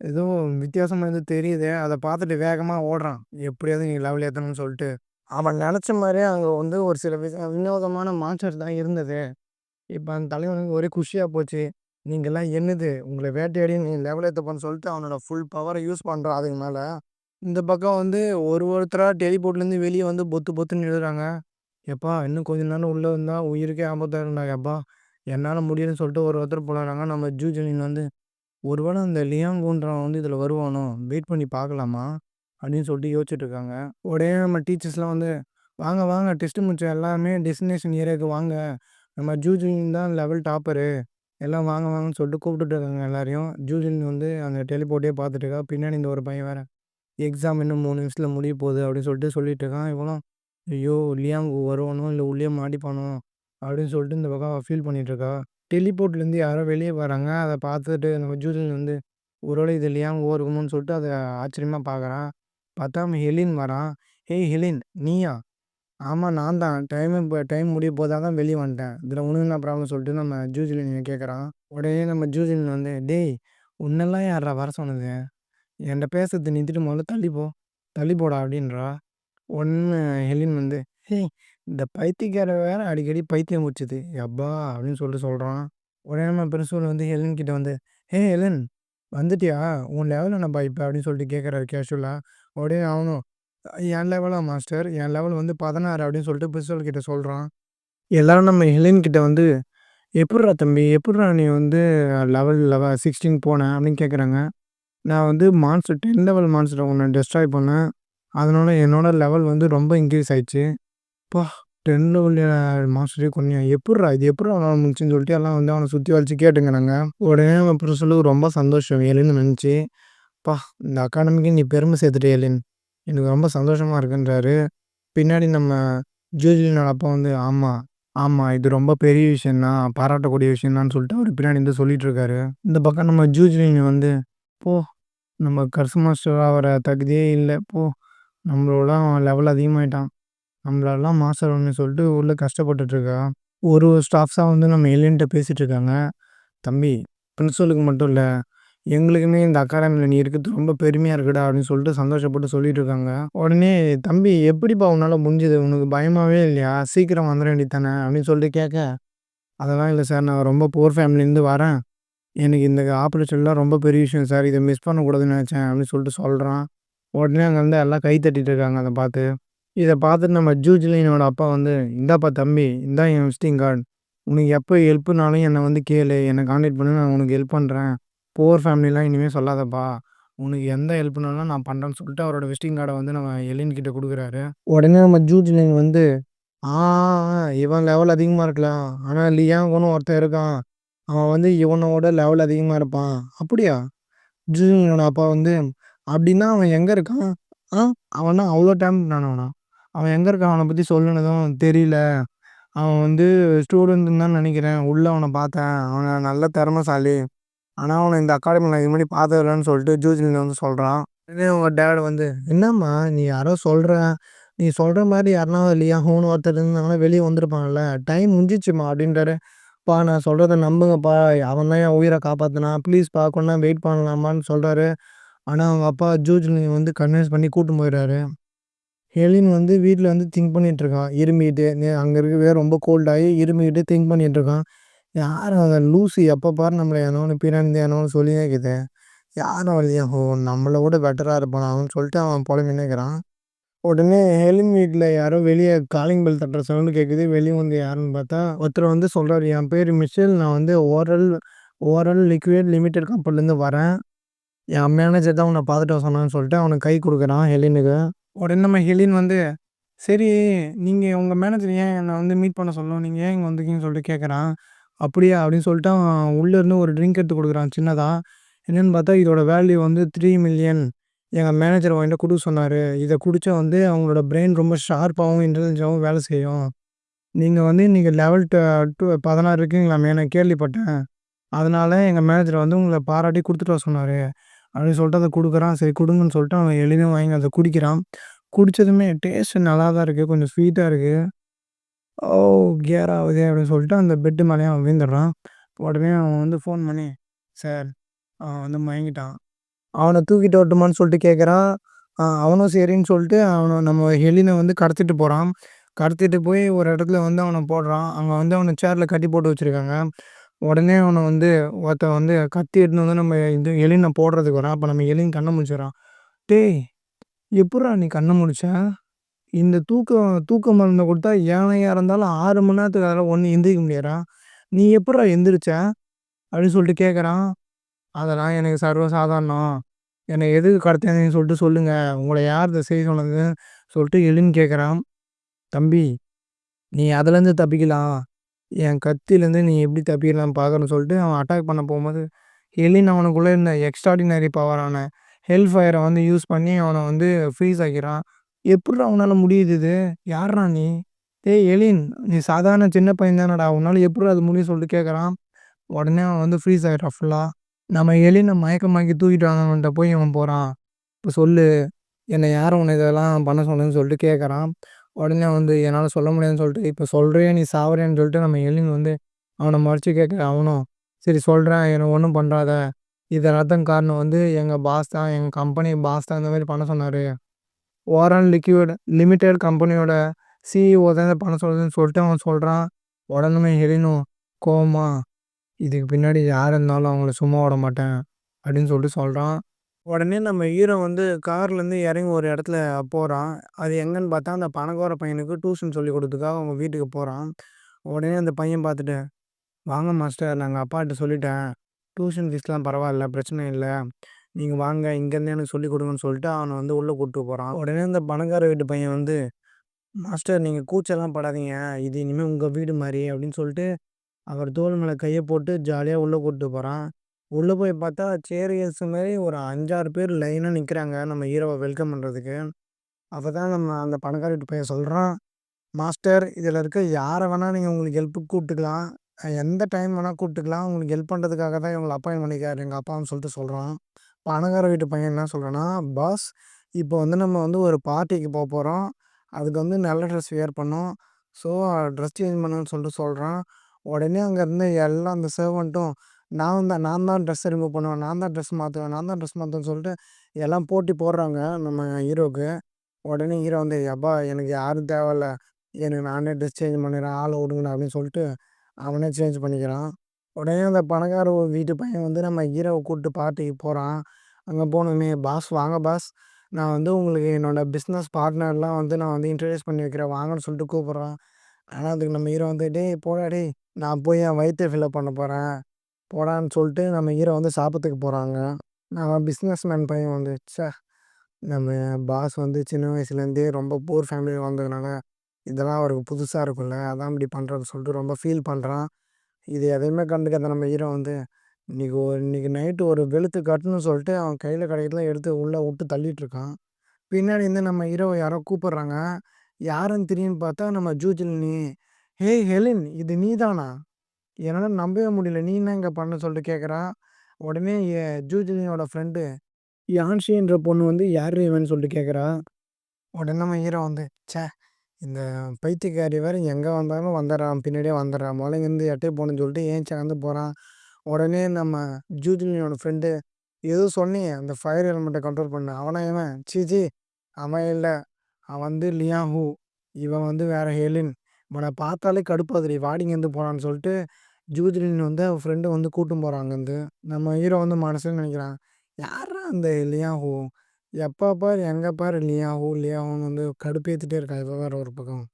ஏதோ வித்தியாசமாக எதுவும் தெரியுது. அதை பார்த்துட்டு வேகமாக ஓடுறான். எப்படியாவது நீ லெவல் ஏற்றணும்னு சொல்லிட்டு. அவன் நினச்ச மாதிரியே அங்கே வந்து ஒரு சில வினோதமான மான்ஸ்டர் தான் இருந்தது. இப்ப அந்த தலைவனுக்கு ஒரே குஷியா போச்சு. நீங்கலாம் என்னது? உங்கள வேட்டையாடி நீ லெவல் ஏத்தப்போன்னு சொல்லிட்டு அவனோட ஃபுல் பவர யூஸ் பண்றான் அதுக்கு மேல. இந்த பக்கம் வந்து ஒருத்தரா டெலிபோர்ட்லேருந்து வெளிய வந்து பொத்து பொத்துன்னு எழுதுறாங்க. "எப்பா, இன்னும் கொஞ்ச நேரம் உள்ள இருந்தா உயிருக்கே ஆபத்தா இருக்கும்டா எப்பா. என்னால முடியலன்னு" சொல்லிட்டு ஒருத்தர் புலம்புறாங்க. நம்ம ஜூஜனின் வந்து, "ஒருவேள அந்த லியாங்கோன்றவன் வந்து இதுல வருவானோ? வெயிட் பண்ணி பார்க்கலாமா?" அப்படின்னு சொல்லிட்டு யோசிச்சுட்டு இருக்காங்க. உடனே நம்ம டீச்சர்ஸ்லாம் வந்து, "வாங்க வாங்க, டெஸ்ட் முடிச்ச எல்லாருமே டெஸ்டினேஷன் ஏரியாவுக்கு வாங்க. நம்ம ஜூஜின் தான் லெவல் டாப்பரு. எல்லாம் வாங்க வாங்கன்னு" சொல்லிட்டு கூப்பிட்டுட்டு இருக்காங்க எல்லாரையும். ஜூஜின் வந்து அந்த டெலிபோர்ட்டே பார்த்துட்டு இருக்கா. பின்னாடி இந்த ஒரு பையன் வேற, "எக்ஸாம் இன்னும் 3 நிமிஷத்துல முடிய போகுது" அப்படின்னு சொல்லிட்டு இருக்கான். இவனும், "ஐயோ! லியாங் வருவானோ, இல்லை உள்ளேயே மாட்டிப்பானோ" அப்படின்னு சொல்லிட்டு இந்த பக்கம் ஃபீல் பண்ணிட்டு இருக்கா. டெலிபோர்ட்லேருந்து யாரோ வெளியே வராங்க. அதை பார்த்துட்டு நம்ம ஜூஜின் வந்து, ஒருவேளை இது லியாங்கோ இருக்குமோன்னு சொல்லிட்டு அதை ஆச்சரியமா பார்க்குறான். பார்த்தா அவன் ஹெலின் வரான். "ஏய் ஹெலின், நீயா?" "ஆமா, நான் தான். டைம் முடிய போது தான் வெளிய வந்துட்டேன். இதில உனக்கு என்ன ப்ராப்ளம்?" சொல்லிட்டு நம்ம ஜூஜிலின கேட்குறான். உடனே நம்ம ஜூஜிலின் வந்து, "டேய், உன்னெல்லாம் யார்றா வர சொன்னது? என்ட்ட பேசுறத நிறுத்திட்டு முதல்ல தள்ளி போ. தள்ளி போடா" அப்படின்றா. உடனே ஹெலின் வந்து, "ஏய், இந்த பைத்தியக்காரன் வேற அடிக்கடி பைத்தியம் புடிச்சுது. யப்பா" அப்படின்னு சொல்லிட்டு சொல்றான். உடனே நம்ம பிரின்சிபல் வந்து ஹெலின் கிட்ட வந்து, "ஏய் ஹெலின், வந்துட்டியா? உன் லெவல் என்னப்பா இப்ப?" அப்படின்னு சொல்லிட்டு கேட்குறாரு கேஷுவலா. உடனே அவனும், "என் லெவலா மாஸ்டர்? என் லெவல் வந்து 16" அப்படின்னு சொல்லிட்டு பிரின்சிபல் கிட்ட சொல்றான். எல்லாரும் நம்ம ஹெலன் கிட்ட வந்து, "எப்புட்றா தம்பி? எப்புட்றா நீ வந்து லெவல் 16 போன?" அப்படின்னு கேட்குறாங்க. "நான் வந்து மான்ஸ்டர் 10 லெவல் மான்ஸ்டர ஒண்ண டெஸ்ட்ராய் பண்ணேன். அதனால என்னோட லெவல் வந்து ரொம்ப இன்க்ரீஸ் ஆயிடுச்சு." "அப்பா! 10 லெவல் மான்ஸ்டரே கொன்னியா? எப்புட்றா? இது எப்புட்றா உன்னால முடிஞ்சுச்சுன்னு?" சொல்லிட்டு எல்லாம் வந்து அவன சுத்தி வளைச்சு கேட்டுங்கிறாங்க. உடனே அவன் பிரின்சிபலுக்கு ரொம்ப சந்தோஷம் ஹெலன்னு நினைச்சு. "அப்பா! இந்த அகாடமிக்கு நீ பெருமை சேர்த்துட்ட ஹெலன். எனக்கு ரொம்ப சந்தோஷமா இருக்குன்றாரு." பின்னாடி நம்ம ஜூஜிலினோட அப்பா வந்து, "ஆமா, ஆமா, இது ரொம்ப பெரிய விஷயம் தான். பாராட்டக்கூடிய விஷயம் தான்னு" சொல்லிட்டு அவரு பின்னாடி இருந்து சொல்லிட்டு இருக்காரு. இந்த பக்கம் நம்ம ஜூஜிலின் வந்து, "போ, நம்ம கர்ஸ் மாஸ்டர் ஆவற தகுதியே இல்ல. போ, நம்மளோட அவன் லெவல் அதிகமாயிட்டான். நம்மளெல்லாம் மாஸ்டர் ஆவணும்னு" சொல்லிட்டு உள்ள கஷ்டப்பட்டுட்டு இருக்கா. ஒரு ஸ்டாஃப்ஸா வந்து நம்ம எலியன்ட்ட பேசிட்டு இருக்காங்க. "தம்பி, பிரின்சிபலுக்கு மட்டும் இல்ல, எங்களுக்குமே இந்த அகாடமில நீ இருக்கிறது ரொம்ப பெருமையா இருக்குடா" அப்படின்னு சொல்லிட்டு சந்தோஷப்பட்டு சொல்லிட்டு இருக்காங்க. உடனே, "தம்பி, எப்படிப்பா உன்னால முடிஞ்சது? உனக்கு பயமாவே இல்லையா? சீக்கிரம் வந்துர வேண்டியது தானே?" அப்படின்னு சொல்லிட்டு கேட்க, "அதெல்லாம் இல்ல சார். நான் ரொம்ப புவர் ஃபேமிலிலேருந்து வரேன். எனக்கு இந்த ஆப்பர்ச்சுனிட்டிலாம் ரொம்ப பெரிய விஷயம் சார். இத மிஸ் பண்ணக்கூடாதுன்னு நெனச்சேன்" அப்படின்னு சொல்லிட்டு சொல்றான். உடனே அங்கருந்து எல்லாம் கை தட்டிட்டு இருக்காங்க அத பார்த்து. இத பார்த்துட்டு நம்ம ஜூஜ்லினோட அப்பா வந்து, "இந்தாப்பா தம்பி, இதான் என் விசிட்டிங் கார்ட். உனக்கு எப்போ ஹெல்ப்னாலும் என்ன வந்து கேளு. என்ன கான்டாக்ட் பண்ணு. நான் உனக்கு ஹெல்ப் பண்றேன். புவர் ஃபேமிலிலாம் இனிமே சொல்லாதப்பா. உனக்கு எந்த ஹெல்ப்னாலும் நான் பண்றேன்னு" சொல்லிட்டு அவரோட விசிட்டிங் கார்ட வந்து நம்ம எலின் கிட்ட குடுக்குறாரு. உடனே நம்ம ஜூஜ்லின் வந்து, "ஆ, இவன் லெவல் அதிகமா இருக்கலாம். ஆனா லியாங்கோன்னு ஒருத்தன் இருக்கான். அவன் வந்து இவனோட லெவல் அதிகமா இருப்பான்." "அப்படியா?" ஜூலியனோட அப்பா வந்து, "அப்படின்னா அவன் எங்க இருக்கான்? ஆ, அவன்னா அவ்வளோ டேலண்ட் ஆனவனா? அவன் எங்க இருக்கான்? அவன பத்தி சொல்லுனதும் தெரியல. அவன் வந்து ஸ்டூடண்ட்டுன்னு தான் நெனைக்கிறேன். உள்ள அவன பார்த்தேன். அவன் நல்ல திறமைசாலி. ஆனா அவன இந்த அகாடமில நான் இதுக்கு முன்னாடி பார்த்தது இல்லன்னு" சொல்லிட்டு ஜூஜிலின் வந்து சொல்றான். உடனே அவங்க டாட் வந்து, "என்னம்மா நீ யாரோ சொல்ற? நீ சொல்ற மாரி யாருனா லியாஹோன்னு ஒருத்தர் இருந்தாங்கன்னா வெளிய வந்திருப்பான்ல. டைம் முடிஞ்சிச்சும்மா" அப்படின்றாரு. "அப்பா, நான் சொல்றத நம்புங்கப்பா. அவன் தான் என் உயிர காப்பாத்துனான். ப்ளீஸ்ப்பா, கொஞ்ச நேரம் வெயிட் பண்ணலாமான்னு" சொல்றாரு. ஆனா அவங்க அப்பா ஜூஜ்லின் வந்து கன்வின்ஸ் பண்ணி கூட்டின்னு போயிறாரு. ஹெலின் வந்து வீட்ல வந்து திங்க் பண்ணிட்டு இருக்கான். இருமிட்டு அங்க இருக்கவே ரொம்ப கோல்ட் ஆயி இருமிட்டு திங்க் பண்ணிட்டு இருக்கான். யார் அந்த லூசு எப்போ பாரு நம்மள ஏதோ ஒண்ணு பின்னாடி ஏதோ ஒண்ணு சொல்லினே இருக்குது. யாரும் இல்லையா? ஓ! நம்மள விட பெட்டரா இருப்பானா அவன்னு சொல்லிட்டு அவன் பொலம்பினே இருக்கிறான். உடனே ஹெலின் வீட்ல யாரோ வெளிய காலிங் பெல் தட்டுற சவுண்ட் கேட்குது. வெளிய வந்து யாருன்னு பார்த்தா, ஒருத்தர் வந்து சொல்றாரு, "என் பேரு மிஷேல். நான் வந்து ஓரல் ஓரல் லிக்விட் லிமிடெட் கம்பெனிலேருந்து வரேன். என் மேனேஜர் தான் உன்ன பார்த்துட்டு வர சொன்னான்னு" சொல்லிட்டு அவனுக்கு கை குடுக்குறான் ஹெலினுக்கு. உடனே நம்ம ஹெலின் வந்து, "சரி, நீங்க உங்க மேனேஜர் ஏன் என்ன வந்து மீட் பண்ண சொல்லணும்? நீங்க ஏன் இங்க வந்திருக்கீங்கன்னு" சொல்லிட்டு கேட்குறான். "அப்படியா?" அப்படின்னு சொல்லிட்டு அவன் உள்ளேருந்து ஒரு ட்ரிங்க் எடுத்து குடுக்குறான் சின்னதா. என்னன்னு பார்த்தா, இதோட வேல்யூ வந்து 3,000,000. எங்க மேனேஜர் என்கிட்ட குடுக்க சொன்னாரு. இத குடிச்சா வந்து அவங்களோட பிரெயின் ரொம்ப ஷார்ப்பாவும், இன்டெலிஜென்ட்டாவும் வேலை செய்யும். நீங்க வந்து இன்னைக்கு லெவல் 16 இருக்கீங்களாமே நான் கேள்விப்பட்டேன். அதனால எங்க மேனேஜர் வந்து உங்கள பாராட்டி குடுத்துட்டு வர சொன்னாரு." அப்படின்னு சொல்லிட்டு அத குடுக்குறான். சரி குடுங்கன்னு சொல்லிட்டு அவன் எளிமையா வாங்கி அத குடிக்கிறான். குடிச்சதுமே டேஸ்ட் நல்லா தான் இருக்கு. கொஞ்சம் ஸ்வீட்டா இருக்கு. "ஓ! கேர் ஆவுதே" அப்படின்னு சொல்லிட்டு அந்த பெட்டு மேலயே அவன் விழுந்துடுறான். உடனே அவன் வந்து ஃபோன் பண்ணி, "சார், அவன் வந்து மயங்கிட்டான்." அவன தூக்கிட்டு வரட்டுமான்னு சொல்லிட்டு கேட்குறான். அவனும் சரின்னு சொல்லிட்டு நம்ம ஹெலின வந்து கடத்திட்டு போறான். கடத்திட்டு போய் ஒரு இடத்துல வந்து அவன போடுறான். அங்க வந்து அவன சேர்ல கட்டி போட்டு வச்சிருக்காங்க. உடனே அவன வந்து ஒருத்தன் வந்து கத்தி எடுத்துன்னு வந்து நம்ம இது எலின போடுறதுக்கு வரான். அப்ப நம்ம எலின் கண்ண முழிச்சுர்றான். "டேய்! எப்புட்றா நீ கண்ண முழிச்ச? இந்த தூக்க மருந்த குடுத்தா எவனையா இருந்தாலும் 6 மணி நேரத்துக்கு அதெல்லாம் ஒண்ணும் எந்திரிக்க முடியாதுடா. நீ எப்புட்றா எந்திரிச்ச?" அப்படின்னு சொல்லிட்டு கேட்குறான். "அதெல்லாம் எனக்கு சர்வ சாதாரணம். என்ன எதுக்கு கடத்தினீங்கன்னு சொல்லிட்டு சொல்லுங்க. உங்கள யார் இத செய்ய சொன்னதுன்னு" சொல்லிட்டு எலின் கேட்குறான். "தம்பி, நீ அதுலேருந்து தப்பிக்கலாம். என் கத்திலேருந்து நீ எப்படி தப்பிக்கலான்னு பார்க்குறேன்னு" சொல்லிட்டு அவன் அட்டாக் பண்ண போம்போது, எலின் அவனுக்குள்ள இருந்த எக்ஸ்ட்ரார்டினரி பவரான ஹெல் ஃபயர வந்து யூஸ் பண்ணி அவன வந்து ஃப்ரீஸ் ஆக்கிறான். "எப்புட்றா உன்னால முடியுது இது? யார்றா நீ? டேய் எலின், நீ சாதாரண சின்ன பையன் தானடா. உன்னால எப்புட்றா அது முடியும்ன்னு" சொல்லிட்டு கேட்குறான். உடனே அவன் வந்து ஃப்ரீஸ் ஆயிடுறான் ஃபுல்லா. நம்ம எலின மயக்கமாக்கி தூக்கிட்டு வந்தவன்ட்ட போய் இவன் போறான். "இப்ப சொல்லு, என்ன யார் உன்ன இதெல்லாம் பண்ண சொன்னதுன்னு" சொல்லிட்டு கேட்குறான். உடனே வந்து என்னால சொல்ல முடியாதுன்னு சொல்லிட்டு, "இப்ப சொல்றியா நீ சாவறியான்னு" சொல்லிட்டு நம்ம எலின் வந்து அவன மொறச்சு கேட்க அவனும், "சரி சொல்றேன், என்ன ஒண்ணும் பண்றாத. இது எல்லாத்துக்கும் காரணம் வந்து எங்க பாஸ் தான். எங்க கம்பெனி பாஸ் தான் இந்த மாரி பண்ண சொன்னாரு. ஓரான் லிக்விட் லிமிடெட் கம்பெனியோட சிஇஓ தான் இத பண்ண சொன்னதுன்னு" சொல்லிட்டு அவன் சொல்றான். உடனே எலினும் கோவமா, "இதுக்கு பின்னாடி யார் இருந்தாலும் அவங்கள சும்மா விட மாட்டேன்" அப்படின்னு சொல்லிட்டு சொல்றான். உடனே நம்ம ஹீரோ வந்து கார்லேருந்து இறங்கி ஒரு இடத்துல போறான். அது எங்கன்னு பார்த்தா, அந்த பணக்கார பையனுக்கு டியூஷன் சொல்லிக் குடுக்கறதுக்காக அவங்க வீட்டுக்கு போறான். உடனே அந்த பையன் பார்த்துட்டு, "வாங்க மாஸ்டர், நான் எங்க அப்பாட்ட சொல்லிட்டேன். டியூஷன் ஃபீஸ்லாம் பரவாயில்ல, பிரச்சனை இல்ல. நீங்க வாங்க, இங்கேருந்து எனக்கு சொல்லிக் குடுங்கன்னு" சொல்லிட்டு அவன வந்து உள்ள கூட்டு போறான். உடனே அந்த பணக்கார வீட்டு பையன் வந்து, "மாஸ்டர், நீங்க கூச்சம்லாம் படாதீங்க. இது இனிமே உங்க வீடு மாரி" அப்படின்னு சொல்லிட்டு அவர் தோள் மேல கைய போட்டு ஜாலியா உள்ள கூட்டு போறான். உள்ள போய் பார்த்தா, சேரியர்ஸ் மாரி ஒரு 5, 6 பேர் லைனா நிக்கிறாங்க, நம்ம ஹீரோவ வெல்கம் பண்றதுக்கு. அப்பதான் நம்ம அந்த பணக்கார வீட்டு பையன் சொல்றான், "மாஸ்டர், இதுல இருக்க யார வேணா நீங்க உங்களுக்கு ஹெல்ப்புக்கு கூப்பிட்டுக்கலாம். எந்த டைம் வேணா கூப்பிட்டுக்கலாம். உங்களுக்கு ஹெல்ப் பண்றதுக்காக தான் இவங்கள அப்பாயின்ட் பண்ணியிருக்காரு எங்க அப்பான்னு" சொல்லிட்டு சொல்றான். பணக்கார வீட்டு பையன் என்ன சொல்றான்னா, "பாஸ், இப்போ வந்து நம்ம வந்து ஒரு பார்ட்டிக்கு போறோம். அதுக்கு வந்து நல்ல ட்ரெஸ் வியர் பண்ணணும். ஸோ ட்ரெஸ் சேஞ்ச் பண்ணணும்னு" சொல்லிட்டு சொல்றான். உடனே அங்க இருந்த எல்லா அந்த சர்வன்ட்டும், நான் தான் ட்ரெஸ்ஸ ரிமூவ் பண்ணுவேன். நான் தான் ட்ரெஸ் மாத்துவேன். நான் தான் ட்ரெஸ் மாத்துவேன்னு சொல்லிட்டு எல்லாம் போட்டி போடுறாங்க நம்ம ஹீரோக்கு. உடனே ஹீரோ வந்து, "யப்பா, எனக்கு யாரும் தேவையில்ல. எனக்கு நானே ட்ரெஸ் சேஞ்ச் பண்ணிக்கிறேன். ஆள விடுங்கடா" அப்படின்னு சொல்லிட்டு அவனே சேஞ்ச் பண்ணிக்கிறான். உடனே அந்த பணக்கார வீட்டு பையன் வந்து நம்ம ஹீரோவ கூப்பிட்டு பார்ட்டிக்கு போறான். அங்க போனோனே, "பாஸ், வாங்க பாஸ். நான் வந்து உங்களுக்கு என்னோட பிசினஸ் பார்ட்னர்லாம் வந்து நான் வந்து இன்ட்ரோடியூஸ் பண்ணி வைக்கிறேன். வாங்கன்னு" சொல்லிட்டு கூப்பிடுறான். ஆனா அதுக்கு நம்ம ஹீரோ வந்து, "டேய் போடா டேய். நான் போய் என் வயித்த ஃபில்லப் பண்ண போறேன். போடான்னு" சொல்லிட்டு நம்ம ஹீரோ வந்து சாப்பிறதுக்கு போறாங்க. நம்ம பிசினஸ் மேன் பையன் வந்து, நம்ம பாஸ் வந்து சின்ன வயசுலேருந்தே ரொம்ப புவர் ஃபேமிலில வளர்ந்ததுனால, இதெல்லாம் அவருக்கு புதுசா இருக்கும்ல. அதான் இப்படி பண்றாருன்னு சொல்லிட்டு ரொம்ப ஃபீல் பண்றான். இது எதையுமே கண்டுக்காத நம்ம ஹீரோ வந்து, இன்னைக்கு நைட்டு ஒரு வெளுத்து கட்டணும்னு சொல்லிட்டு அவன் கையில கிடைக்கிறதெல்லாம் எடுத்து உள்ள விட்டு தள்ளிட்டு இருக்கான். பின்னாடி இருந்து நம்ம ஹீரோவ யாரோ கூப்பிடுறாங்க. யாருன்னு திடீர்னு பார்த்தா நம்ம ஜூஜிலினி. "ஹேய் ஹெலின், இது நீதானா? என்னால நம்பவே முடியல. நீ என்ன இங்க பண்ண?" சொல்லிட்டு கேட்குறா. உடனே ஜூஜிலினியோட ஃப்ரெண்டு யான்ஷின்ற பொண்ணு வந்து, "யார்ரி இவன்னு?" சொல்லிட்டு கேட்குறா. உடனே நம்ம ஹீரோ வந்து, ச்சே! இந்த பைத்தியக்காரி வேற எங்க வந்தாலும் வந்துர்றான். பின்னாடியே வந்துர்றா. மொதல்ல இங்கேருந்து எட்டே போணும்னு சொல்லிட்டு ஏந்திச்சு அங்கேருந்து போறான். உடனே நம்ம ஜூஜிலினியோட ஃப்ரெண்டு, "ஏதோ சொன்னியே, அந்த ஃபயர் எலிமெண்ட்ட கண்ட்ரோல் பண்ண. அவனா இவன்? ச்சீ! ச்சீ! அவன் இல்ல. அவன் வந்து லியான் ஹூ. இவன் வந்து வேற ஹெலின். இவன பார்த்தாலே கடுப்பாகுதுடி. வாடி இங்கேருந்து போலான்னு" சொல்லிட்டு ஜூஜ்லின் வந்து அவன் ஃப்ரெண்டை வந்து கூட்டின்னு போகிறான் அங்கேருந்து. நம்ம ஹீரோ வந்து மனசுல நினைக்கிறான், யார்ரா அந்த லியாஹூ? எப்போ பாரு எங்கே பாரு லியாஹூ லியாஹூன்னு வந்து கடுப்பேற்றிட்டே இருக்கான் இவன் வேறு ஒரு பக்கம்.